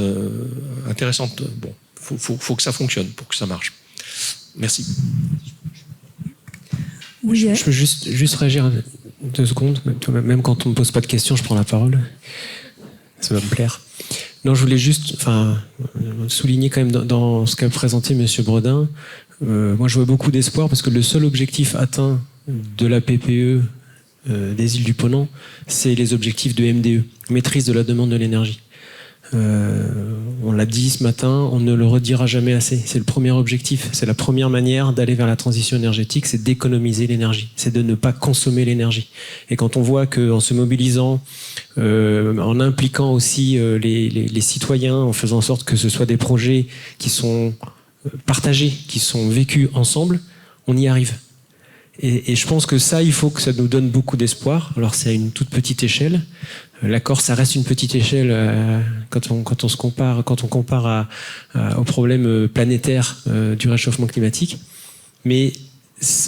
intéressantes. Bon, faut que ça fonctionne pour que ça marche. Merci. Oui, je peux juste réagir 2 secondes. Même quand on ne me pose pas de questions, je prends la parole. Ça va me plaire. Non, je voulais juste souligner quand même dans ce qu'a présenté M. Bredin. Moi, je vois beaucoup d'espoir parce que le seul objectif atteint de la PPE des îles du Ponant, c'est les objectifs de MDE, maîtrise de la demande de l'énergie. On l'a dit ce matin, on ne le redira jamais assez. C'est le premier objectif, c'est la première manière d'aller vers la transition énergétique, c'est d'économiser l'énergie, c'est de ne pas consommer l'énergie. Et quand on voit qu'en se mobilisant, en impliquant aussi les citoyens, en faisant en sorte que ce soit des projets qui sont partagés, qui sont vécus ensemble, on y arrive. Et je pense que ça, il faut que ça nous donne beaucoup d'espoir. Alors c'est à une toute petite échelle. L'accord, ça reste une petite échelle quand on compare au problème planétaire du réchauffement climatique. Mais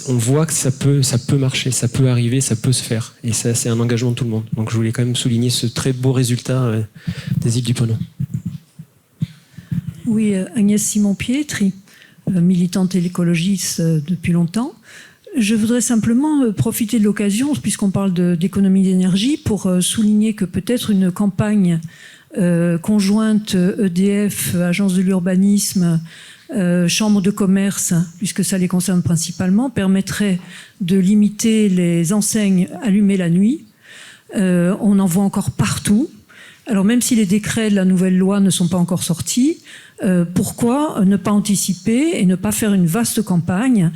on voit que ça peut marcher, ça peut arriver, ça peut se faire. Et ça, c'est un engagement de tout le monde. Donc je voulais quand même souligner ce très beau résultat des îles du Ponant. Oui, Agnès Simon-Pietri, militante et écologiste depuis longtemps. Je voudrais simplement profiter de l'occasion, puisqu'on parle d'économie d'énergie, pour souligner que peut-être une campagne conjointe EDF, Agence de l'urbanisme, Chambre de commerce, puisque ça les concerne principalement, permettrait de limiter les enseignes allumées la nuit. On en voit encore partout. Alors même si les décrets de la nouvelle loi ne sont pas encore sortis, pourquoi ne pas anticiper et ne pas faire une vaste campagne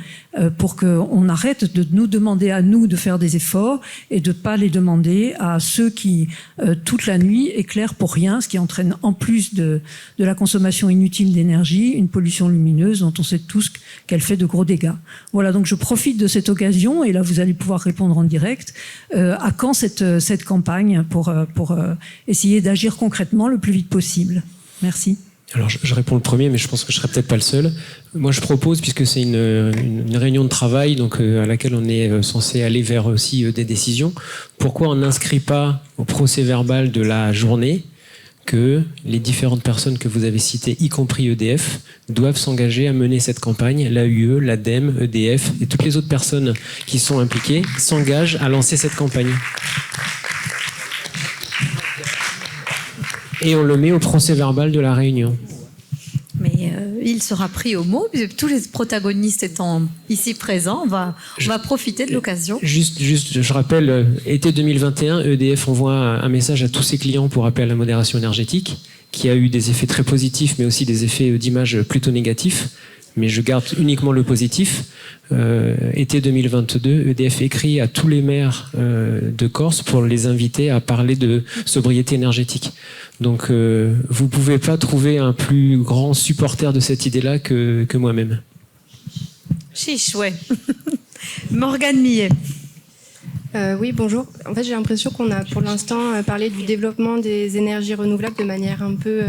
pour qu'on arrête de nous demander à nous de faire des efforts et de ne pas les demander à ceux qui, toute la nuit, éclairent pour rien, ce qui entraîne en plus de la consommation inutile d'énergie, une pollution lumineuse dont on sait tous qu'elle fait de gros dégâts. Voilà, donc je profite de cette occasion, et là vous allez pouvoir répondre en direct, à quand cette campagne pour essayer d'agir concrètement le plus vite possible. Merci. Alors je réponds le premier, mais je pense que je serai peut-être pas le seul. Moi je propose, puisque c'est une réunion de travail donc à laquelle on est censé aller vers aussi des décisions, pourquoi on n'inscrit pas au procès-verbal de la journée que les différentes personnes que vous avez citées, y compris EDF, doivent s'engager à mener cette campagne, l'AUE, l'ADEME, EDF et toutes les autres personnes qui sont impliquées s'engagent à lancer cette campagne. Et on le met au procès-verbal de la réunion. Mais il sera pris au mot, puisque tous les protagonistes étant ici présents, on va profiter de l'occasion. Juste, je rappelle, été 2021, EDF envoie un message à tous ses clients pour appeler à la modération énergétique, qui a eu des effets très positifs, mais aussi des effets d'image plutôt négatifs. Mais je garde uniquement le positif. Été 2022, EDF écrit à tous les maires de Corse pour les inviter à parler de sobriété énergétique. Donc vous ne pouvez pas trouver un plus grand supporter de cette idée-là que moi-même. Chiche, ouais. Morgane Millet. Oui, bonjour. En fait, j'ai l'impression qu'on a pour l'instant parlé du développement des énergies renouvelables de manière un peu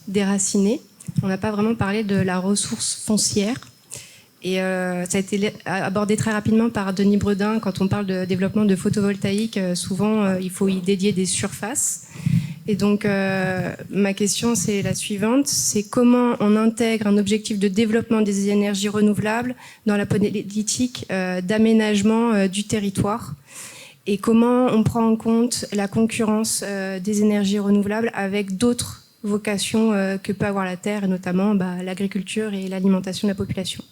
déracinée. On n'a pas vraiment parlé de la ressource foncière. Et ça a été abordé très rapidement par Denis Bredin. Quand on parle de développement de photovoltaïque, souvent, il faut y dédier des surfaces. Et donc, ma question, c'est la suivante. C'est comment on intègre un objectif de développement des énergies renouvelables dans la politique d'aménagement du territoire, et comment on prend en compte la concurrence des énergies renouvelables avec d'autres vocations que peut avoir la terre, et notamment l'agriculture et l'alimentation de la population.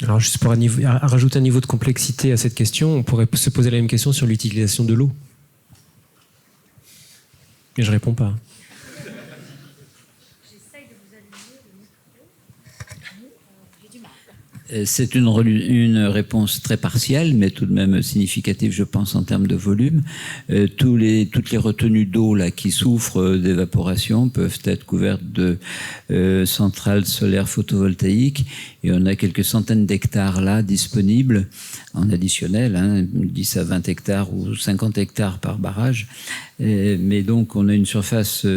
Alors juste pour rajouter un niveau de complexité à cette question, on pourrait se poser la même question sur l'utilisation de l'eau. Mais je ne réponds pas. C'est une réponse très partielle, mais tout de même significative, je pense, en termes de volume. Toutes les retenues d'eau là qui souffrent d'évaporation peuvent être couvertes de centrales solaires photovoltaïques, et on a quelques centaines d'hectares là disponibles en additionnel, 10 à 20 hectares ou 50 hectares par barrage. Mais donc on a une surface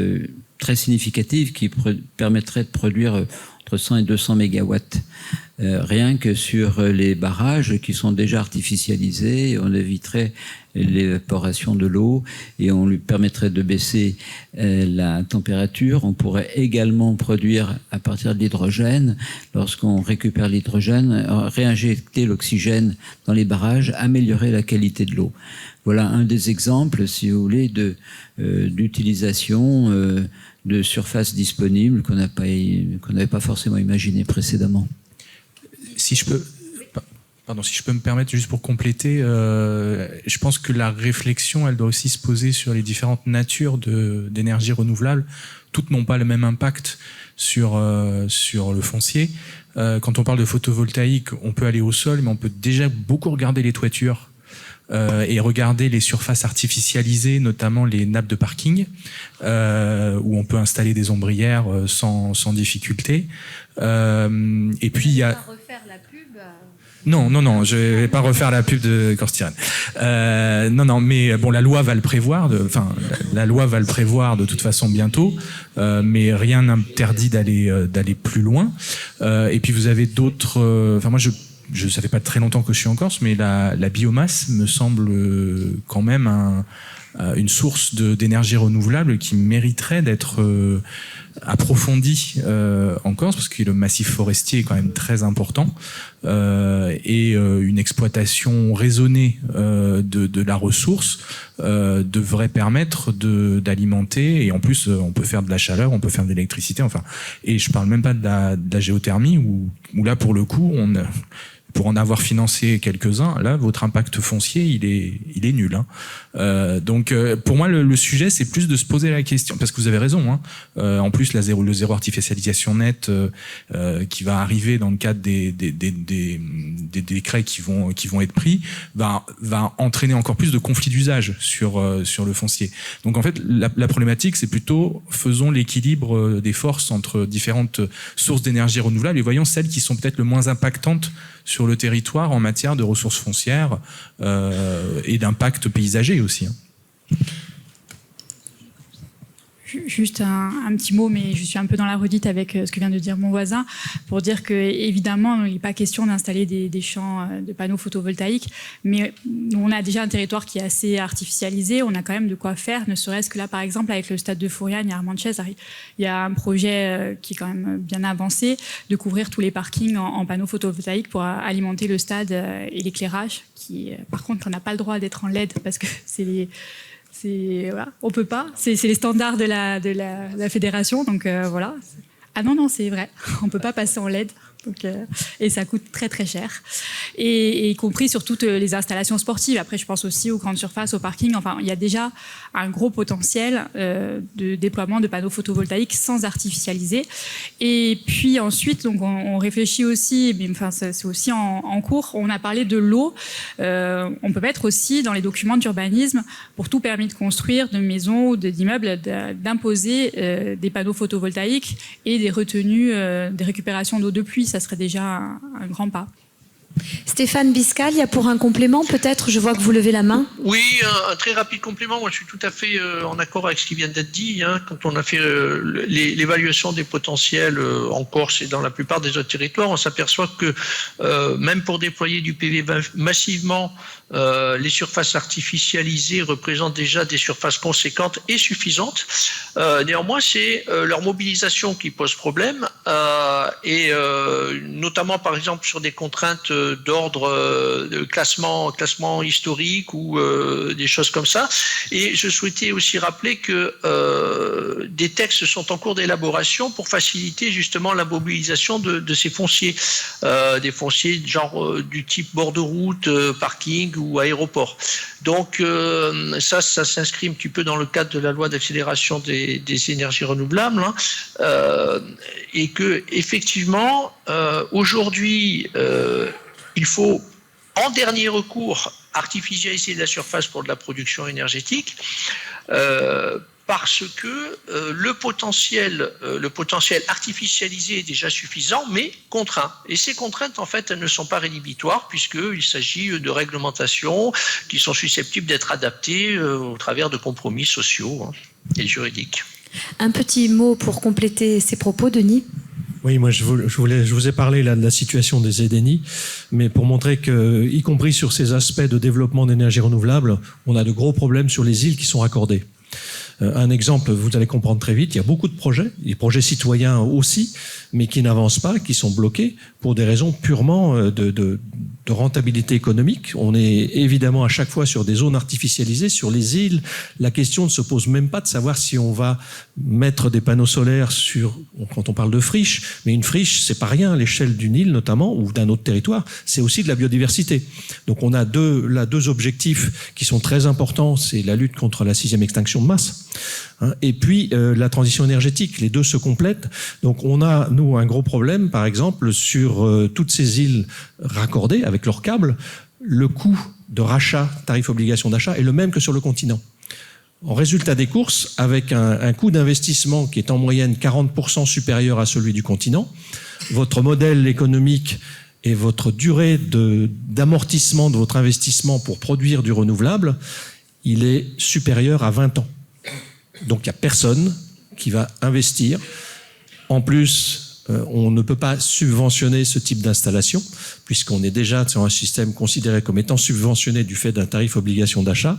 très significative qui permettrait de produire entre 100 et 200 mégawatts Rien que sur les barrages qui sont déjà artificialisés, on éviterait l'évaporation de l'eau et on lui permettrait de baisser la température. On pourrait également produire à partir de l'hydrogène. Lorsqu'on récupère l'hydrogène, réinjecter l'oxygène dans les barrages, améliorer la qualité de l'eau. Voilà un des exemples, si vous voulez, d'utilisation de surfaces disponibles qu'on n'avait pas forcément imaginé précédemment. Si je peux me permettre, juste pour compléter, je pense que la réflexion, elle doit aussi se poser sur les différentes natures d'énergie renouvelable. Toutes n'ont pas le même impact sur le foncier. Quand on parle de photovoltaïque, on peut aller au sol, mais on peut déjà beaucoup regarder les toitures et regarder les surfaces artificialisées, notamment les nappes de parking, où on peut installer des ombrières sans difficulté. Et puis il y a... Non, je vais pas refaire la pub de Corstyrène. Non, mais bon, la loi va le prévoir. La loi va le prévoir de toute façon bientôt, mais rien n'interdit d'aller plus loin. Et puis vous avez d'autres. Moi, ça fait pas très longtemps que je suis en Corse, mais la biomasse me semble quand même une source d'énergie renouvelable qui mériterait d'être approfondie en Corse, parce que le massif forestier est quand même très important, et une exploitation raisonnée de la ressource devrait permettre d'alimenter, et en plus on peut faire de la chaleur, on peut faire de l'électricité, et je parle même pas de la géothermie, où là pour le coup pour en avoir financé quelques-uns, là, votre impact foncier, il est nul. Donc, pour moi, le sujet, c'est plus de se poser la question, parce que vous avez raison. En plus, le zéro artificialisation nette qui va arriver dans le cadre des décrets qui vont être pris, va entraîner encore plus de conflits d'usage sur le foncier. Donc, en fait, la problématique, c'est plutôt faisons l'équilibre des forces entre différentes sources d'énergie renouvelable et voyons celles qui sont peut-être le moins impactantes sur le territoire en matière de ressources foncières et d'impact paysager aussi. Juste un petit mot, mais je suis un peu dans la redite avec ce que vient de dire mon voisin, pour dire que évidemment, il n'est pas question d'installer des champs de panneaux photovoltaïques, mais on a déjà un territoire qui est assez artificialisé, on a quand même de quoi faire, ne serait-ce que là, par exemple, avec le stade de Fouriane et Armantches, il y a un projet qui est quand même bien avancé, de couvrir tous les parkings en panneaux photovoltaïques pour alimenter le stade et l'éclairage, qui, par contre, on n'a pas le droit d'être en LED, parce que voilà, on peut pas. C'est les standards de la fédération, donc voilà. Ah non, c'est vrai. On peut pas passer en LED. Donc, et ça coûte très très cher, et y compris sur toutes les installations sportives. Après, je pense aussi aux grandes surfaces, aux parkings. Enfin, il y a déjà un gros potentiel de déploiement de panneaux photovoltaïques sans artificialiser. Et puis ensuite, donc on réfléchit aussi, mais enfin c'est aussi en cours. On a parlé de l'eau. On peut mettre aussi dans les documents d'urbanisme, pour tout permis de construire de maisons ou d'immeubles, d'imposer des panneaux photovoltaïques et des retenues, des récupérations d'eau de pluie. Ça serait déjà un grand pas. Stéphane Biscaglia, pour un complément, peut-être, je vois que vous levez la main. Oui, un très rapide complément. Moi, je suis tout à fait en accord avec ce qui vient d'être dit. Quand on a fait l'évaluation des potentiels en Corse et dans la plupart des autres territoires, on s'aperçoit que même pour déployer du PV massivement, les surfaces artificialisées représentent déjà des surfaces conséquentes et suffisantes. Néanmoins, c'est leur mobilisation qui pose problème, et notamment, par exemple, sur des contraintes d'ordre de classement historique ou des choses comme ça. Et je souhaitais aussi rappeler que des textes sont en cours d'élaboration pour faciliter justement la mobilisation de ces fonciers, des fonciers genre du type bord de route, parking ou aéroport. Donc ça s'inscrit un petit peu dans le cadre de la loi d'accélération des énergies renouvelables, et que effectivement aujourd'hui il faut en dernier recours artificialiser la surface pour de la production énergétique, parce que le potentiel artificialisé est déjà suffisant, mais contraint. Et ces contraintes, en fait, elles ne sont pas rédhibitoires, puisqu'il s'agit de réglementations qui sont susceptibles d'être adaptées au travers de compromis sociaux et juridiques. Un petit mot pour compléter ces propos, Denis. Oui, moi je vous ai parlé là de la situation des EDENI, mais pour montrer que, y compris sur ces aspects de développement d'énergie renouvelable, on a de gros problèmes sur les îles qui sont raccordées. Un exemple, vous allez comprendre très vite, il y a beaucoup de projets, des projets citoyens aussi, mais qui n'avancent pas, qui sont bloqués pour des raisons purement de rentabilité économique. On est évidemment à chaque fois sur des zones artificialisées, sur les îles. La question ne se pose même pas de savoir si on va mettre des panneaux solaires sur, quand on parle de friche, mais une friche, c'est pas rien à l'échelle d'une île notamment, ou d'un autre territoire, c'est aussi de la biodiversité. Donc on a deux objectifs qui sont très importants, c'est la lutte contre la 6e extinction de masse, et puis la transition énergétique. Les deux se complètent. Donc on a, nous, un gros problème, par exemple, sur toutes ces îles raccordées avec leurs câbles. Le coût de rachat, tarif obligation d'achat, est le même que sur le continent. En résultat des courses, avec un coût d'investissement qui est en moyenne 40% supérieur à celui du continent, votre modèle économique et votre durée d'amortissement de votre investissement pour produire du renouvelable, il est supérieur à 20 ans. Donc il n'y a personne qui va investir. En plus, on ne peut pas subventionner ce type d'installation, puisqu'on est déjà sur un système considéré comme étant subventionné du fait d'un tarif obligation d'achat.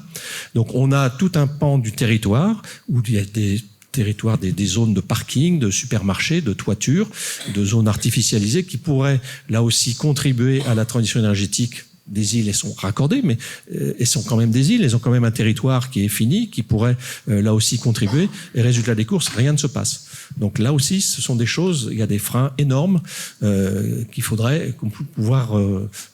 Donc on a tout un pan du territoire où il y a des territoires, des zones de parking, de supermarchés, de toitures, de zones artificialisées qui pourraient là aussi contribuer à la transition énergétique. Des îles, elles sont raccordées, mais elles sont quand même des îles, elles ont quand même un territoire qui est fini, qui pourrait là aussi contribuer. Et résultat des courses, rien ne se passe. Donc là aussi, ce sont des choses, il y a des freins énormes qu'il faudrait pouvoir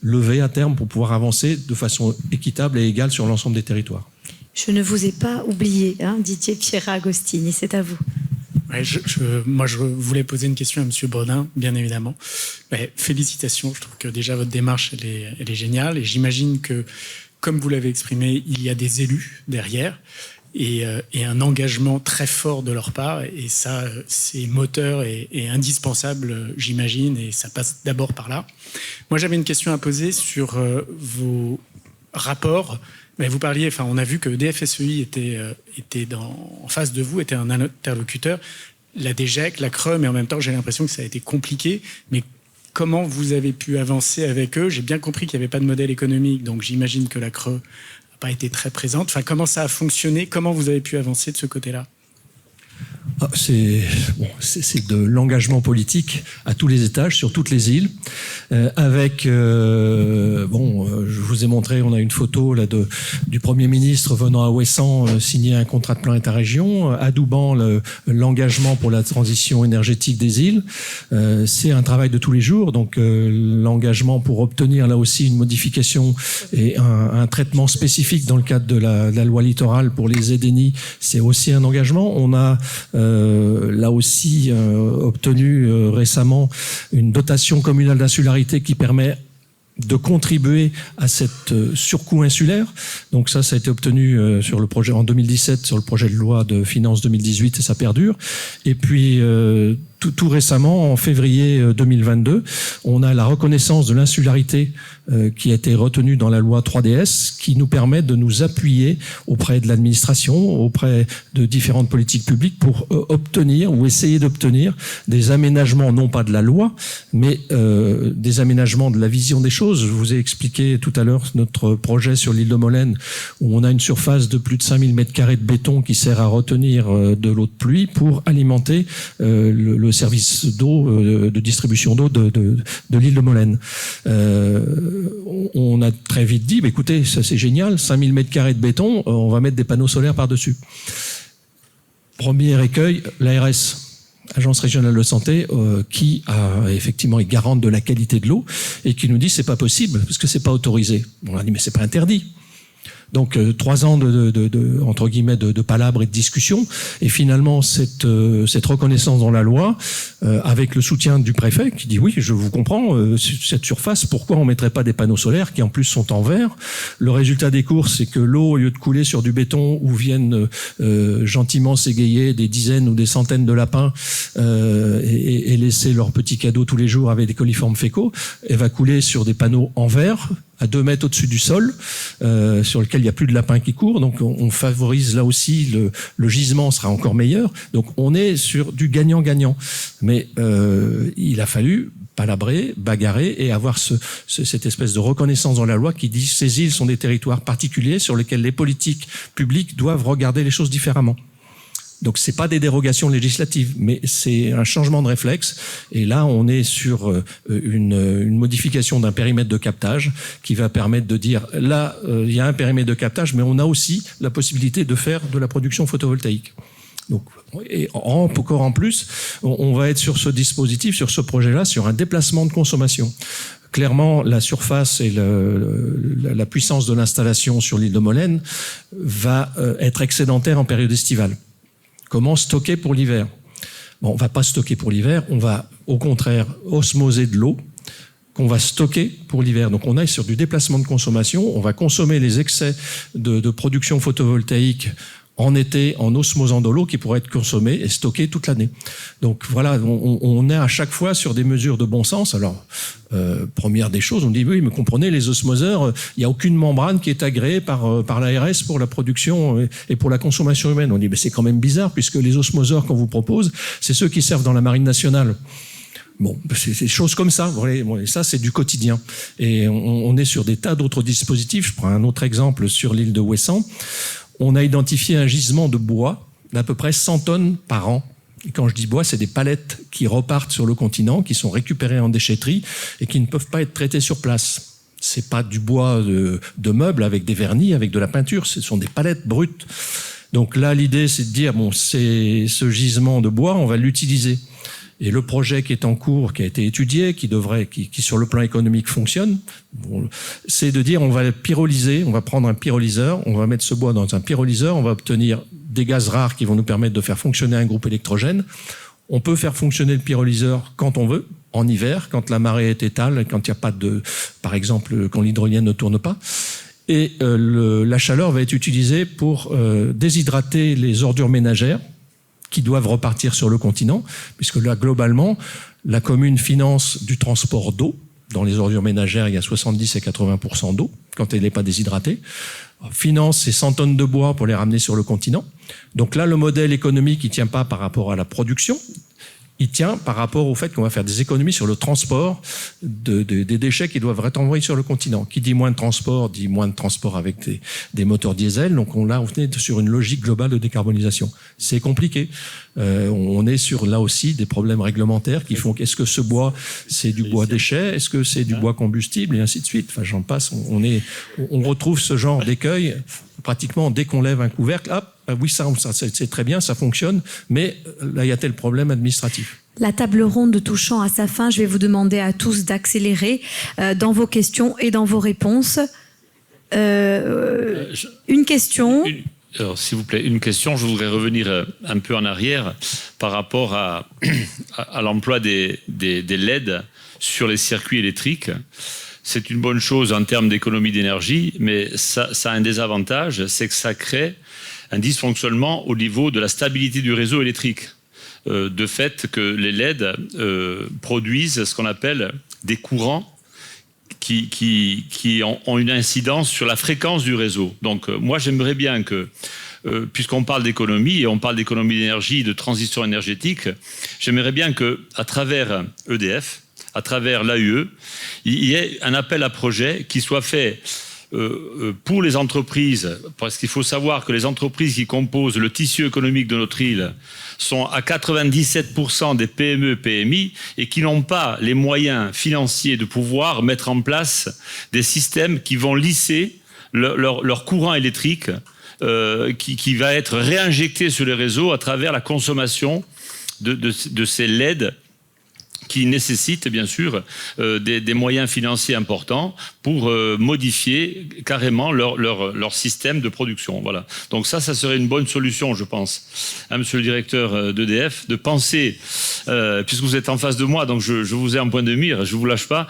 lever à terme pour pouvoir avancer de façon équitable et égale sur l'ensemble des territoires. Je ne vous ai pas oublié, hein, Didier Piera-Agostini, c'est à vous. Ouais, moi, je voulais poser une question à M. Bredin, bien évidemment. Mais félicitations, je trouve que déjà votre démarche, elle est géniale. Et j'imagine que, comme vous l'avez exprimé, il y a des élus derrière et un engagement très fort de leur part. Et ça, c'est moteur et indispensable, j'imagine, et ça passe d'abord par là. Moi, j'avais une question à poser sur vos rapports. Mais vous parliez, enfin, on a vu que DFSEI était en face de vous, était un interlocuteur. La DGEC, la CRE, mais en même temps, j'ai l'impression que ça a été compliqué. Mais comment vous avez pu avancer avec eux? J'ai bien compris qu'il n'y avait pas de modèle économique, donc j'imagine que la CRE n'a pas été très présente. Enfin, comment ça a fonctionné? Comment vous avez pu avancer de ce côté-là? C'est de l'engagement politique à tous les étages, sur toutes les îles, avec je vous ai montré, on a une photo là du Premier ministre venant à Ouessant signer un contrat de plan État-région, adoubant l'engagement pour la transition énergétique des îles. C'est un travail de tous les jours, donc l'engagement pour obtenir là aussi une modification et un traitement spécifique dans le cadre de la loi littorale pour les EDENI, c'est aussi un engagement. On a là aussi obtenu récemment une dotation communale d'insularité qui permet de contribuer à cette surcoût insulaire. Donc ça a été obtenu sur le projet en 2017 sur le projet de loi de finances 2018 et ça perdure. Et puis tout récemment, en février 2022, on a la reconnaissance de l'insularité qui a été retenue dans la loi 3DS, qui nous permet de nous appuyer auprès de l'administration, auprès de différentes politiques publiques pour obtenir ou essayer d'obtenir des aménagements, non pas de la loi, mais des aménagements de la vision des choses. Je vous ai expliqué tout à l'heure notre projet sur l'île de Molène, où on a une surface de plus de 5000 m² de béton qui sert à retenir de l'eau de pluie pour alimenter le service d'eau, de distribution d'eau de l'île de Molène. On a très vite dit, écoutez, ça c'est génial, 5000 m² de béton, on va mettre des panneaux solaires par-dessus. Premier écueil, l'ARS, Agence régionale de santé, qui effectivement est garante de la qualité de l'eau et qui nous dit c'est pas possible parce que c'est pas autorisé. On a dit mais c'est pas interdit. Donc 3 ans entre guillemets de palabres et de discussions, et finalement cette reconnaissance dans la loi, avec le soutien du préfet qui dit oui, je vous comprends, cette surface, pourquoi on mettrait pas des panneaux solaires qui en plus sont en verre? Le résultat des courses, c'est que l'eau, au lieu de couler sur du béton où viennent gentiment s'égayer des dizaines ou des centaines de lapins et laisser leurs petits cadeaux tous les jours avec des coliformes fécaux, elle va couler sur des panneaux en verre à 2 mètres au-dessus du sol, sur lequel il n'y a plus de lapins qui courent. Donc on favorise là aussi, le gisement sera encore meilleur. Donc on est sur du gagnant-gagnant. Mais il a fallu palabrer, bagarrer et avoir cette espèce de reconnaissance dans la loi qui dit que ces îles sont des territoires particuliers sur lesquels les politiques publiques doivent regarder les choses différemment. Donc c'est pas des dérogations législatives, mais c'est un changement de réflexe. Et là, on est sur une modification d'un périmètre de captage qui va permettre de dire, là, il y a un périmètre de captage, mais on a aussi la possibilité de faire de la production photovoltaïque. Donc, et encore en plus, on va être sur ce dispositif, sur ce projet-là, sur un déplacement de consommation. Clairement, la surface et la puissance de l'installation sur l'île de Molène va être excédentaire en période estivale. Comment stocker pour l'hiver? Bon, on ne va pas stocker pour l'hiver, on va au contraire osmoser de l'eau qu'on va stocker pour l'hiver. Donc on est sur du déplacement de consommation, on va consommer les excès de production photovoltaïque en été, en osmosant de l'eau qui pourrait être consommée et stockée toute l'année. Donc voilà, on est à chaque fois sur des mesures de bon sens. Alors, première des choses, on dit oui, mais comprenez, les osmoseurs, il n'y a aucune membrane qui est agréée par l'ARS pour la production et pour la consommation humaine. On dit, mais c'est quand même bizarre, puisque les osmoseurs qu'on vous propose, c'est ceux qui servent dans la marine nationale. Bon, c'est des choses comme ça. Et ça, c'est du quotidien. Et on est sur des tas d'autres dispositifs. Je prends un autre exemple sur l'île de Ouessant. On a identifié un gisement de bois d'à peu près 100 tonnes par an. Et quand je dis bois, c'est des palettes qui repartent sur le continent, qui sont récupérées en déchetterie et qui ne peuvent pas être traitées sur place. C'est pas du bois de meubles avec des vernis, avec de la peinture, ce sont des palettes brutes. Donc là, l'idée, c'est de dire, bon, c'est ce gisement de bois, on va l'utiliser. Et le projet qui est en cours, qui a été étudié, qui sur le plan économique fonctionne, bon, c'est de dire on va pyrolyser, on va prendre un pyrolyseur, on va mettre ce bois dans un pyrolyseur, on va obtenir des gaz rares qui vont nous permettre de faire fonctionner un groupe électrogène. On peut faire fonctionner le pyrolyseur quand on veut, en hiver, quand la marée est étale, quand il n'y a pas par exemple, quand l'hydrolienne ne tourne pas. Et la chaleur va être utilisée pour déshydrater les ordures ménagères qui doivent repartir sur le continent, puisque là, globalement, la commune finance du transport d'eau. Dans les ordures ménagères, il y a 70 et 80% d'eau, quand elle n'est pas déshydratée. Finance ces 100 tonnes de bois pour les ramener sur le continent. Donc là, le modèle économique, il ne tient pas par rapport à la production, il tient par rapport au fait qu'on va faire des économies sur le transport des déchets qui doivent être envoyés sur le continent. Qui dit moins de transport, dit moins de transport avec des moteurs diesel. Donc on est sur une logique globale de décarbonisation. C'est compliqué. On est sur, là aussi, des problèmes réglementaires qui font qu'est-ce que ce bois, c'est du bois déchet, est-ce que c'est du bois combustible, et ainsi de suite. Enfin, j'en passe. On retrouve ce genre d'écueil pratiquement dès qu'on lève un couvercle. Hop, oui, ça c'est très bien, ça fonctionne, mais là, il y a tel problème administratif. La table ronde touchant à sa fin, je vais vous demander à tous d'accélérer dans vos questions et dans vos réponses. Une question. Alors, s'il vous plaît, une question. Je voudrais revenir un peu en arrière par rapport à l'emploi des LED sur les circuits électriques. C'est une bonne chose en termes d'économie d'énergie, mais ça a un désavantage, c'est que ça crée un dysfonctionnement au niveau de la stabilité du réseau électrique. De fait que les LED produisent ce qu'on appelle des courants qui ont une incidence sur la fréquence du réseau. Donc moi j'aimerais bien que, puisqu'on parle d'économie et on parle d'économie d'énergie, de transition énergétique, j'aimerais bien qu'à travers EDF, à travers l'AUE, il y ait un appel à projet qui soit fait pour les entreprises, parce qu'il faut savoir que les entreprises qui composent le tissu économique de notre île sont à 97% des PME, PMI, et qui n'ont pas les moyens financiers de pouvoir mettre en place des systèmes qui vont lisser leur courant électrique, qui va être réinjecté sur les réseaux à travers la consommation de ces LED, qui nécessitent bien sûr des moyens financiers importants pour modifier carrément leur système de production. Voilà. Donc ça serait une bonne solution, je pense, hein, monsieur le directeur d'EDF, de penser, puisque vous êtes en face de moi, donc je vous ai en point de mire, je ne vous lâche pas,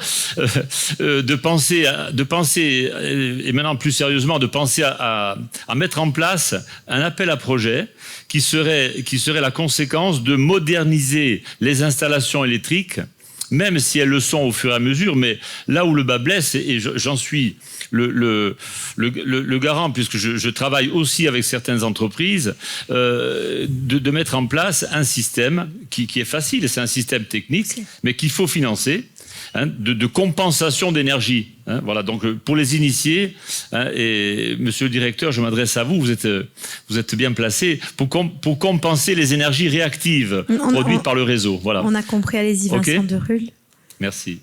de penser, et maintenant plus sérieusement, de penser à mettre en place un appel à projet qui serait la conséquence de moderniser les installations électriques, même si elles le sont au fur et à mesure, mais là où le bas blesse, et j'en suis le garant, puisque je travaille aussi avec certaines entreprises, de mettre en place un système qui est facile, c'est un système technique, mais qu'il faut financer, hein, de compensation d'énergie. Hein, voilà, donc pour les initiés, hein, et monsieur le directeur, je m'adresse à vous, vous êtes bien placé pour compenser les énergies réactives produites par le réseau. Voilà. On a compris, allez-y, Vincent de Rulle. Merci.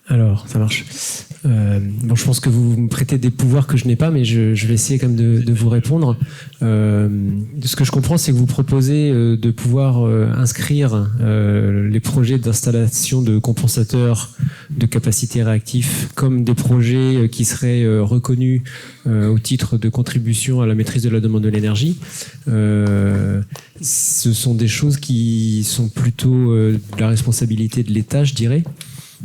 Alors, ça marche. Bon, je pense que vous me prêtez des pouvoirs que je n'ai pas, mais je vais essayer quand même de vous répondre. Ce que je comprends, c'est que vous proposez de pouvoir inscrire les projets d'installation de compensateurs de capacité réactifs comme des projets qui seraient reconnus au titre de contribution à la maîtrise de la demande de l'énergie. Ce sont des choses qui sont plutôt de la responsabilité de l'État, je dirais.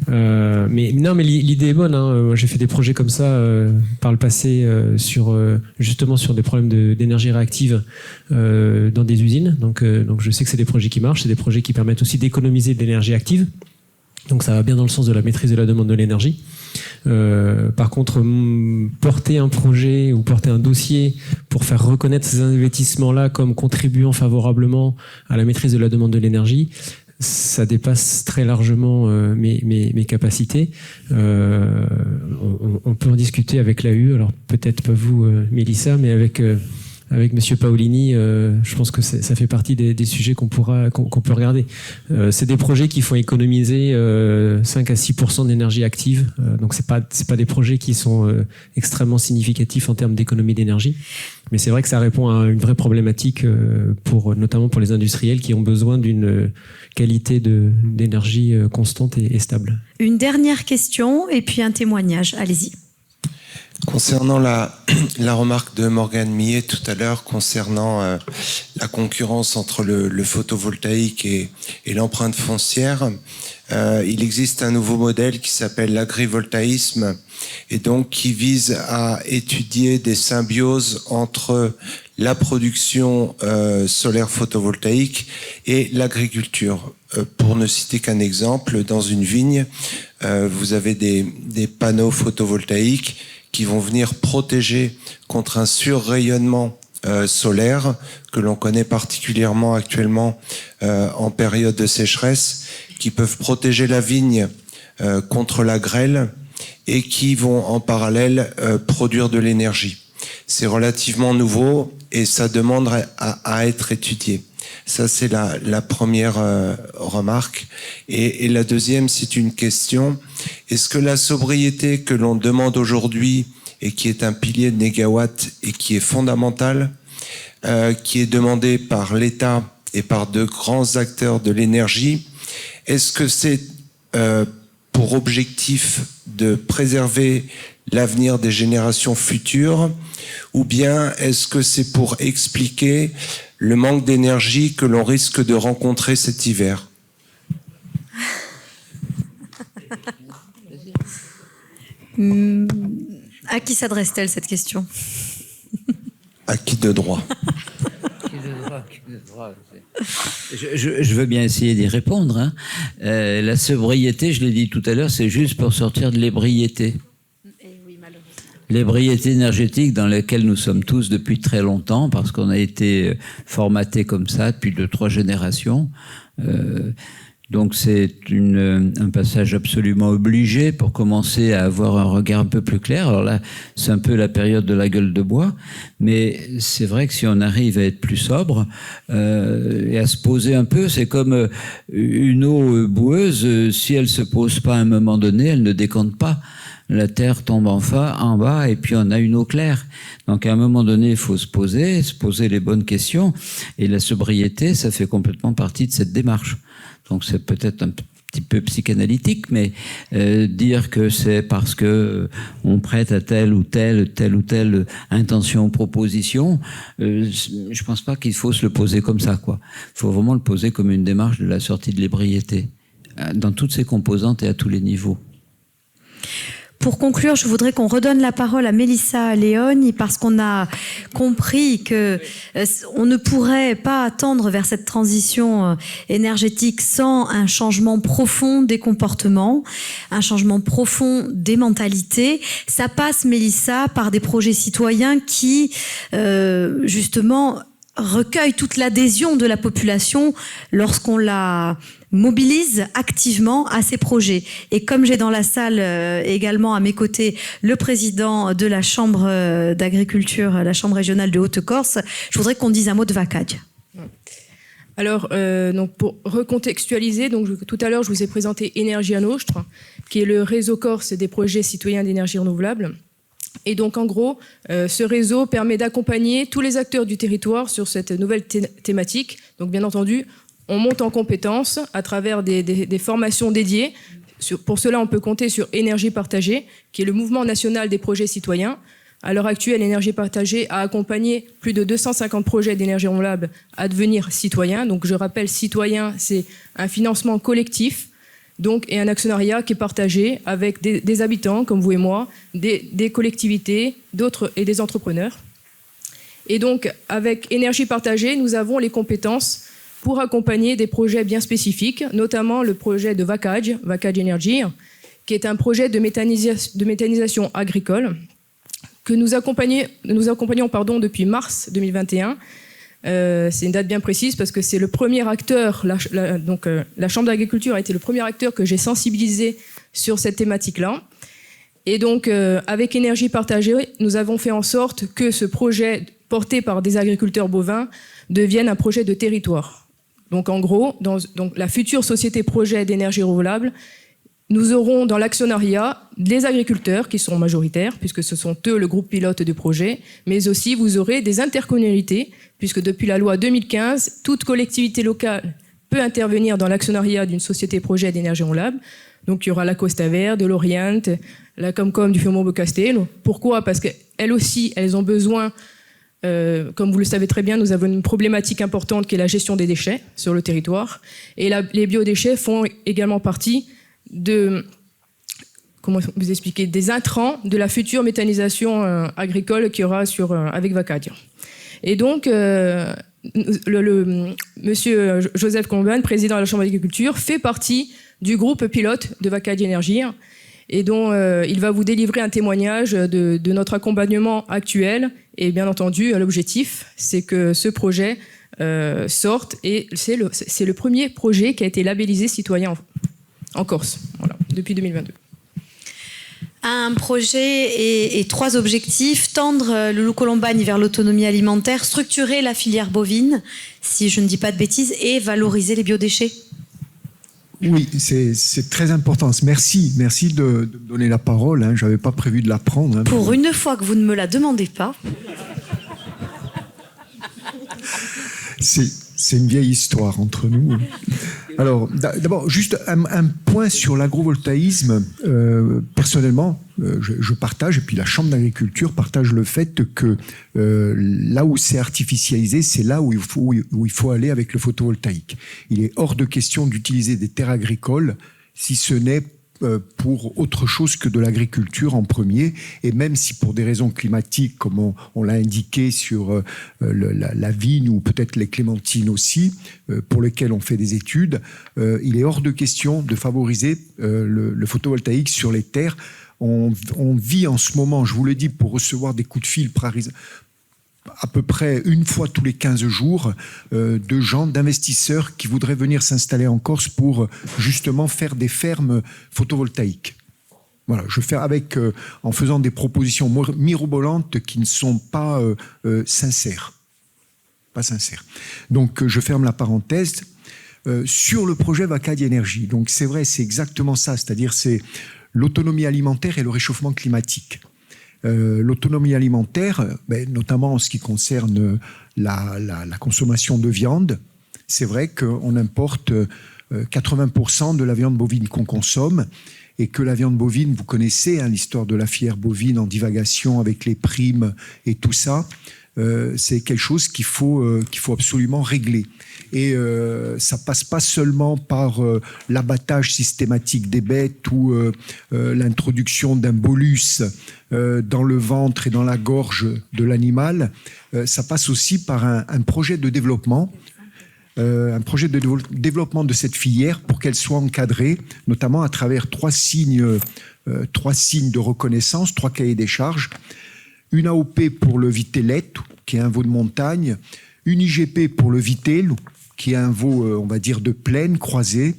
Mais l'idée est bonne. Hein. J'ai fait des projets comme ça par le passé justement sur des problèmes d'énergie réactive dans des usines. Donc je sais que c'est des projets qui marchent. C'est des projets qui permettent aussi d'économiser de l'énergie active. Donc ça va bien dans le sens de la maîtrise de la demande de l'énergie. Par contre, porter un projet ou porter un dossier pour faire reconnaître ces investissements-là comme contribuant favorablement à la maîtrise de la demande de l'énergie, ça dépasse très largement mes capacités. On peut en discuter avec l'AU, alors peut-être pas vous, Mélissa, mais avec Monsieur Paolini, je pense que ça fait partie des sujets qu'on peut regarder. C'est des projets qui font économiser 5 à 6% d'énergie active, donc c'est pas des projets qui sont extrêmement significatifs en termes d'économie d'énergie. Mais c'est vrai que ça répond à une vraie problématique notamment pour les industriels qui ont besoin d'une qualité d'énergie constante et stable. Une dernière question et puis un témoignage. Allez-y. Concernant la remarque de Morgane Millet tout à l'heure concernant la concurrence entre le photovoltaïque et l'empreinte foncière, il existe un nouveau modèle qui s'appelle l'agrivoltaïsme et donc qui vise à étudier des symbioses entre la production solaire photovoltaïque et l'agriculture. Pour ne citer qu'un exemple, dans une vigne, vous avez des panneaux photovoltaïques qui vont venir protéger contre un surrayonnement solaire que l'on connaît particulièrement actuellement en période de sécheresse, qui peuvent protéger la vigne contre la grêle et qui vont en parallèle produire de l'énergie. C'est relativement nouveau et ça demande à être étudié. Ça, c'est la première remarque. Et la deuxième, c'est une question. Est-ce que la sobriété que l'on demande aujourd'hui et qui est un pilier de Négawatt et qui est fondamental, qui est demandée par l'État et par de grands acteurs de l'énergie, est-ce que c'est pour objectif de préserver l'avenir des générations futures ou bien est-ce que c'est pour expliquer le manque d'énergie que l'on risque de rencontrer cet hiver? À qui s'adresse-t-elle cette question? À qui de droit? Je veux bien essayer d'y répondre. Hein. La sobriété, je l'ai dit tout à l'heure, c'est juste pour sortir de l'ébriété. L'ébriété énergétique dans laquelle nous sommes tous depuis très longtemps, parce qu'on a été formaté comme ça depuis 2-3 générations. Donc c'est un passage absolument obligé pour commencer à avoir un regard un peu plus clair. Alors là, c'est un peu la période de la gueule de bois, mais c'est vrai que si on arrive à être plus sobre et à se poser un peu, c'est comme une eau boueuse, si elle se pose pas à un moment donné, elle ne décante pas. La terre tombe en bas et puis on a une eau claire. Donc à un moment donné, il faut se poser les bonnes questions. Et la sobriété, ça fait complètement partie de cette démarche. Donc c'est peut-être un petit peu psychanalytique, mais dire que c'est parce que on prête à telle ou telle intention ou proposition, je pense pas qu'il faut se le poser comme ça, quoi. Il faut vraiment le poser comme une démarche de la sortie de l'ébriété, dans toutes ses composantes et à tous les niveaux. Pour conclure, je voudrais qu'on redonne la parole à Mélissa Leoni parce qu'on a compris que on ne pourrait pas tendre vers cette transition énergétique sans un changement profond des comportements, un changement profond des mentalités. Ça passe, Mélissa, par des projets citoyens qui, justement, recueillent toute l'adhésion de la population lorsqu'on la mobilise activement à ces projets. Et comme j'ai dans la salle également à mes côtés le président de la Chambre d'agriculture, la Chambre régionale de Haute-Corse, je voudrais qu'on dise un mot de VACAD. Alors, donc pour recontextualiser, donc tout à l'heure, je vous ai présenté Énergie à Nostre, qui est le réseau corse des projets citoyens d'énergie renouvelable. Et donc, en gros, ce réseau permet d'accompagner tous les acteurs du territoire sur cette nouvelle thématique. Donc, bien entendu, on monte en compétences à travers des formations dédiées. Pour cela, on peut compter sur Énergie Partagée, qui est le mouvement national des projets citoyens. À l'heure actuelle, Énergie Partagée a accompagné plus de 250 projets d'énergie renouvelable à devenir citoyens. Donc, je rappelle, citoyen, c'est un financement collectif, donc, et un actionnariat qui est partagé avec des habitants, comme vous et moi, des collectivités, d'autres et des entrepreneurs. Et donc, avec Énergie Partagée, nous avons les compétences pour accompagner des projets bien spécifiques, notamment le projet de VACAD Energy, qui est un projet de méthanisation agricole que nous accompagnons depuis mars 2021. C'est une date bien précise parce que c'est le premier acteur, la Chambre d'agriculture a été le premier acteur que j'ai sensibilisé sur cette thématique-là. Et donc, avec Énergie Partagée, nous avons fait en sorte que ce projet porté par des agriculteurs bovins devienne un projet de territoire. Donc, en gros, dans la future société projet d'énergie renouvelable, nous aurons dans l'actionnariat des agriculteurs qui sont majoritaires, puisque ce sont eux le groupe pilote du projet, mais aussi vous aurez des intercommunalités, puisque depuis la loi 2015, toute collectivité locale peut intervenir dans l'actionnariat d'une société projet d'énergie renouvelable. Donc il y aura la Costa Verde, l'Orient, la Comcom du Fiumocco-Castello. Pourquoi ? Parce qu'elles aussi, elles ont besoin, comme vous le savez très bien, nous avons une problématique importante qui est la gestion des déchets sur le territoire. Et les biodéchets font également partie comment vous expliquer, des intrants de la future méthanisation agricole qu'il y aura avec VACAD. Et donc, monsieur Joseph Comban, président de la Chambre d'agriculture, fait partie du groupe pilote de VACAD Energy et dont il va vous délivrer un témoignage de notre accompagnement actuel. Et bien entendu, l'objectif, c'est que ce projet sorte et c'est le premier projet qui a été labellisé citoyen en Corse, voilà, depuis 2022. Un projet et 3 objectifs: tendre le Loup-Colombagne vers l'autonomie alimentaire, structurer la filière bovine, si je ne dis pas de bêtises, et valoriser les biodéchets. Oui, c'est très important. Merci de me donner la parole. Je n'avais pas prévu de la prendre. Pour une fois que vous ne me la demandez pas. C'est une vieille histoire entre nous. Alors, d'abord, juste un point sur l'agrovoltaïsme. Personnellement, je partage, et puis la Chambre d'agriculture partage le fait que là où c'est artificialisé, c'est là où il faut aller avec le photovoltaïque. Il est hors de question d'utiliser des terres agricoles si ce n'est pour autre chose que de l'agriculture en premier, et même si pour des raisons climatiques, comme on l'a indiqué sur la vigne ou peut-être les clémentines aussi, pour lesquelles on fait des études, il est hors de question de favoriser le photovoltaïque sur les terres. On vit en ce moment, je vous le dis, pour recevoir des coups de fil à peu près une fois tous les 15 jours de gens, d'investisseurs qui voudraient venir s'installer en Corse pour justement faire des fermes photovoltaïques. Voilà, je fais en faisant des propositions mirobolantes qui ne sont pas sincères. Pas sincères. Donc je ferme la parenthèse. Sur le projet VACAD Energy, donc c'est vrai, c'est exactement ça, c'est-à-dire c'est l'autonomie alimentaire et le réchauffement climatique. L'autonomie alimentaire, notamment en ce qui concerne la consommation de viande, c'est vrai qu'on importe 80% de la viande bovine qu'on consomme et que la viande bovine, vous connaissez l'histoire de la filière bovine en divagation avec les primes et tout ça, c'est quelque chose qu'il faut absolument régler. Et ça passe pas seulement par l'abattage systématique des bêtes ou l'introduction d'un bolus dans le ventre et dans la gorge de l'animal. Ça passe aussi par un projet de développement. Un projet de développement de cette filière pour qu'elle soit encadrée, notamment à travers trois signes de reconnaissance, 3 cahiers des charges. Une AOP pour le vitellette, qui est un veau de montagne, une IGP pour le vitelle, qui est un veau, on va dire, de plaine, croisé,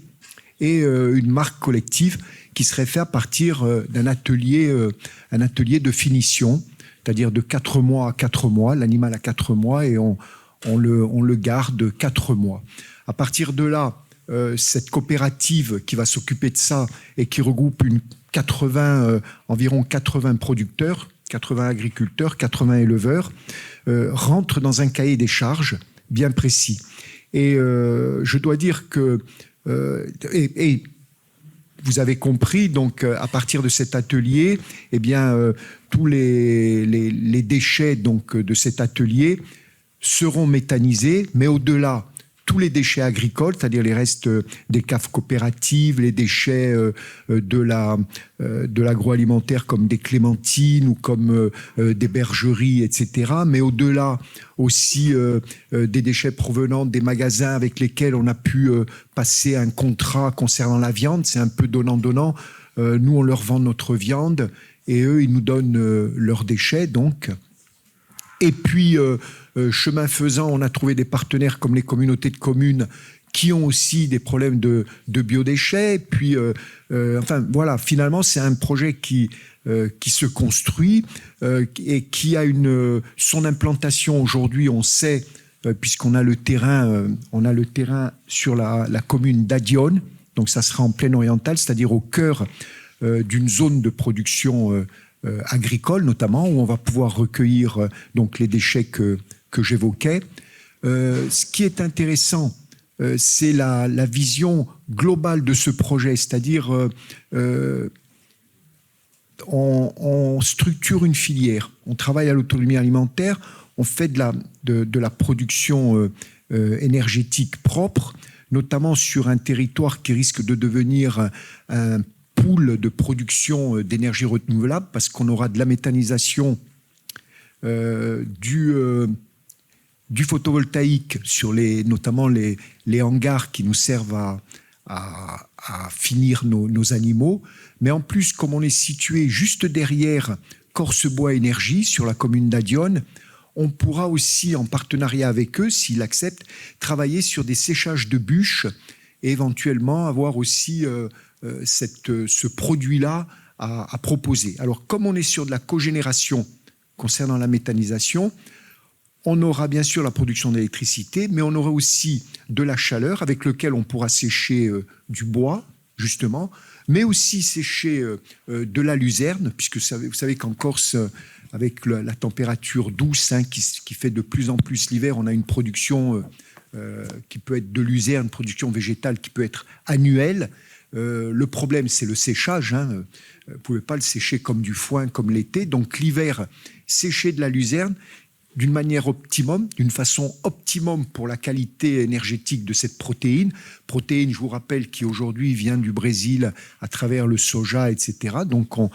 et une marque collective qui serait faite à partir d'un atelier de finition, c'est-à-dire de 4 mois à 4 mois, l'animal a 4 mois, et on le garde 4 mois. À partir de là, cette coopérative qui va s'occuper de ça et qui regroupe environ 80 producteurs, 80 agriculteurs, 80 éleveurs, rentre dans un cahier des charges bien précis. Et je dois dire que, et vous avez compris, donc à partir de cet atelier, eh bien, tous les déchets donc, de cet atelier seront méthanisés, mais au-delà, tous les déchets agricoles, c'est-à-dire les restes des caves coopératives, les déchets de l'agroalimentaire comme des clémentines ou comme des bergeries, etc. Mais au-delà aussi des déchets provenant des magasins avec lesquels on a pu passer un contrat concernant la viande, c'est un peu donnant-donnant. Nous, on leur vend notre viande et eux, ils nous donnent leurs déchets, donc. Et puis, chemin faisant, on a trouvé des partenaires comme les communautés de communes qui ont aussi des problèmes de biodéchets. Puis, enfin, voilà, finalement, c'est un projet qui se construit et qui a son implantation aujourd'hui, on sait, puisqu'on a le terrain sur la commune d'Adione, donc ça sera en plaine orientale, c'est-à-dire au cœur d'une zone de production agricole notamment, où on va pouvoir recueillir donc les déchets que j'évoquais. Ce qui est intéressant, c'est la vision globale de ce projet, c'est-à-dire on structure une filière, on travaille à l'autonomie alimentaire, on fait de la production énergétique propre, notamment sur un territoire qui risque de devenir un pool de production d'énergie renouvelable, parce qu'on aura de la méthanisation du photovoltaïque sur notamment les hangars qui nous servent à finir nos animaux. Mais en plus, comme on est situé juste derrière Corse-Bois Énergie, sur la commune d'Adione, on pourra aussi, en partenariat avec eux, s'ils acceptent, travailler sur des séchages de bûches et éventuellement avoir aussi ce produit-là à proposer. Alors, comme on est sur de la cogénération concernant la méthanisation, on aura bien sûr la production d'électricité, mais on aura aussi de la chaleur avec lequel on pourra sécher du bois, justement, mais aussi sécher de la luzerne, puisque vous savez qu'en Corse, avec la température douce qui fait de plus en plus l'hiver, on a une production qui peut être de luzerne, production végétale qui peut être annuelle. Le problème, c'est le séchage. Vous ne pouvez pas le sécher comme du foin, comme l'été. Donc l'hiver, sécher de la luzerne d'une manière optimum, d'une façon optimum pour la qualité énergétique de cette protéine. Protéine, je vous rappelle, qui aujourd'hui vient du Brésil à travers le soja, etc. Donc on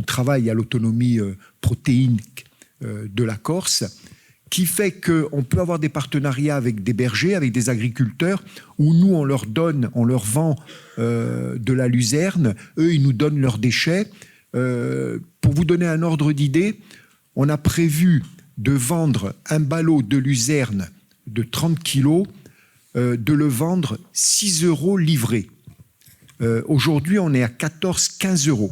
travaille à l'autonomie protéinique de la Corse, qui fait qu'on peut avoir des partenariats avec des bergers, avec des agriculteurs, où nous, on leur vend de la luzerne, eux, ils nous donnent leurs déchets. Pour vous donner un ordre d'idée, on a prévu de vendre un ballot de luzerne de 30 kilos, de le vendre 6 € livré. Aujourd'hui, on est à 14-15 €,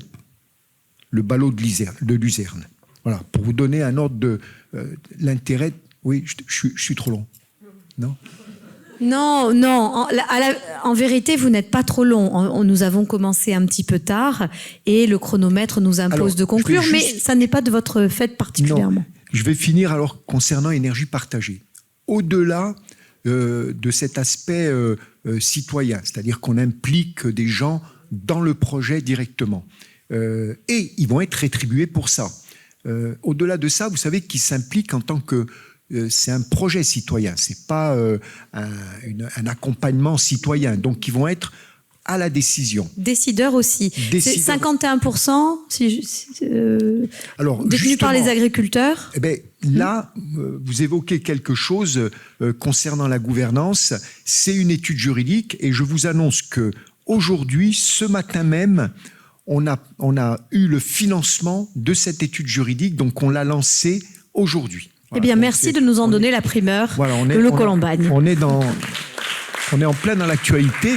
le ballot de luzerne. Voilà, pour vous donner un ordre de l'intérêt. Oui, je suis trop long. Non ? Non. En vérité, vous n'êtes pas trop long. Nous avons commencé un petit peu tard et le chronomètre nous impose de conclure, mais ça n'est pas de votre fait particulièrement. Non. Je vais finir alors concernant énergie partagée. Au-delà de cet aspect citoyen, c'est-à-dire qu'on implique des gens dans le projet directement. Et ils vont être rétribués pour ça. Au-delà de ça, vous savez qu'ils s'impliquent en tant que... c'est un projet citoyen, c'est pas un accompagnement citoyen. Donc, ils vont être à la décision. Décideurs aussi. C'est 51% détenus par les agriculteurs. Eh bien, là, vous évoquez quelque chose concernant la gouvernance. C'est une étude juridique et je vous annonce que aujourd'hui, ce matin même, on a eu le financement de cette étude juridique, donc on l'a lancée aujourd'hui. Voilà, eh bien, merci de nous en donner la primeur, voilà, Le Colombagne. On est en plein dans l'actualité.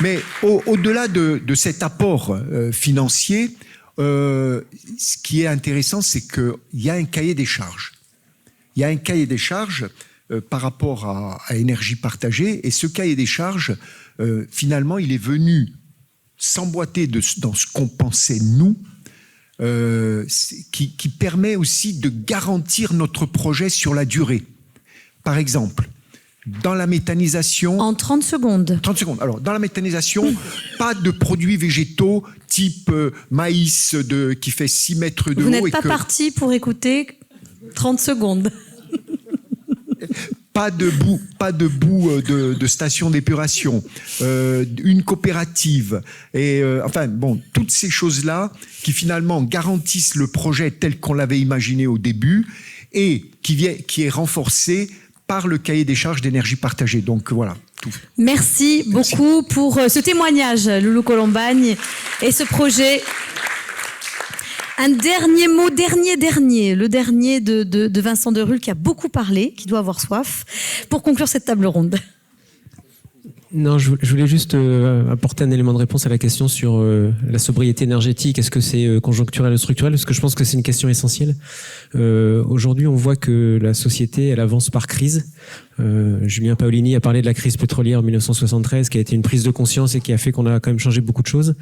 Mais au-delà de cet apport financier, ce qui est intéressant, c'est qu'il y a un cahier des charges. Il y a un cahier des charges par rapport à énergie partagée, et ce cahier des charges, finalement, il est venu s'emboîter dans ce qu'on pensait nous, qui permet aussi de garantir notre projet sur la durée. Par exemple, dans la méthanisation... En 30 secondes. 30 secondes. Alors, dans la méthanisation, pas de produits végétaux type maïs qui fait 6 mètres de haut. Vous n'êtes pas parti pour écouter 30 secondes. Pas de bout de station d'épuration, une coopérative, et enfin bon, toutes ces choses-là qui finalement garantissent le projet tel qu'on l'avait imaginé au début et qui est renforcé par le cahier des charges d'énergie partagée. Donc voilà. Tout. Merci beaucoup pour ce témoignage, Loulou Colombagne, et ce projet. Un dernier mot, le dernier de Vincent Derulle, qui a beaucoup parlé, qui doit avoir soif, pour conclure cette table ronde. Non, je voulais juste apporter un élément de réponse à la question sur la sobriété énergétique. Est-ce que c'est conjoncturel ou structurel? Parce que je pense que c'est une question essentielle. Aujourd'hui, on voit que la société, elle avance par crise. Julien Paolini a parlé de la crise pétrolière en 1973, qui a été une prise de conscience et qui a fait qu'on a quand même changé beaucoup de choses.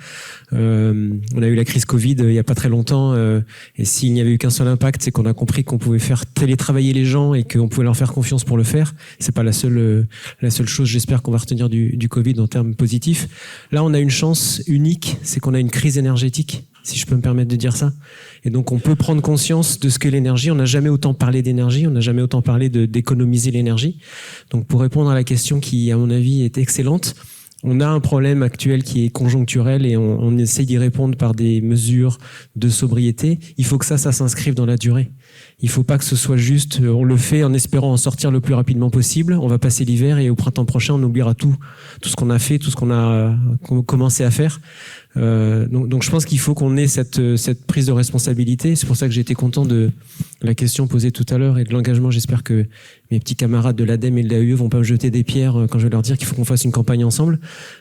On a eu la crise Covid il n'y a pas très longtemps, et s'il n'y avait eu qu'un seul impact, c'est qu'on a compris qu'on pouvait faire télétravailler les gens et qu'on pouvait leur faire confiance pour le faire. C'est pas la seule chose, j'espère, qu'on va retenir du Covid en termes positifs. Là, on a une chance unique, c'est qu'on a une crise énergétique, si je peux me permettre de dire ça. Et donc, on peut prendre conscience de ce qu'est l'énergie. On n'a jamais autant parlé d'énergie, on n'a jamais autant parlé d'économiser l'énergie. Donc, pour répondre à la question qui, à mon avis, est excellente, on a un problème actuel qui est conjoncturel et on essaie d'y répondre par des mesures de sobriété. Il faut que ça s'inscrive dans la durée. Il faut pas que ce soit juste, on le fait en espérant en sortir le plus rapidement possible. On va passer l'hiver et au printemps prochain, on oubliera tout ce qu'on a fait, tout ce qu'on a commencé à faire. Donc je pense qu'il faut qu'on ait cette prise de responsabilité. C'est pour ça que j'ai été content de la question posée tout à l'heure et de l'engagement. J'espère que mes petits camarades de l'ADEME et de l'AUE vont pas me jeter des pierres quand je vais leur dire qu'il faut qu'on fasse une campagne ensemble.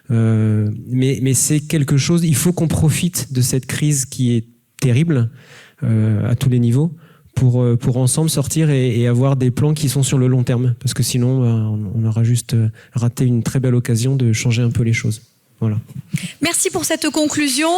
Mais c'est quelque chose, il faut qu'on profite de cette crise qui est terrible à tous les niveaux pour ensemble sortir et avoir des plans qui sont sur le long terme. Parce que sinon, on aura juste raté une très belle occasion de changer un peu les choses. Voilà. Merci pour cette conclusion.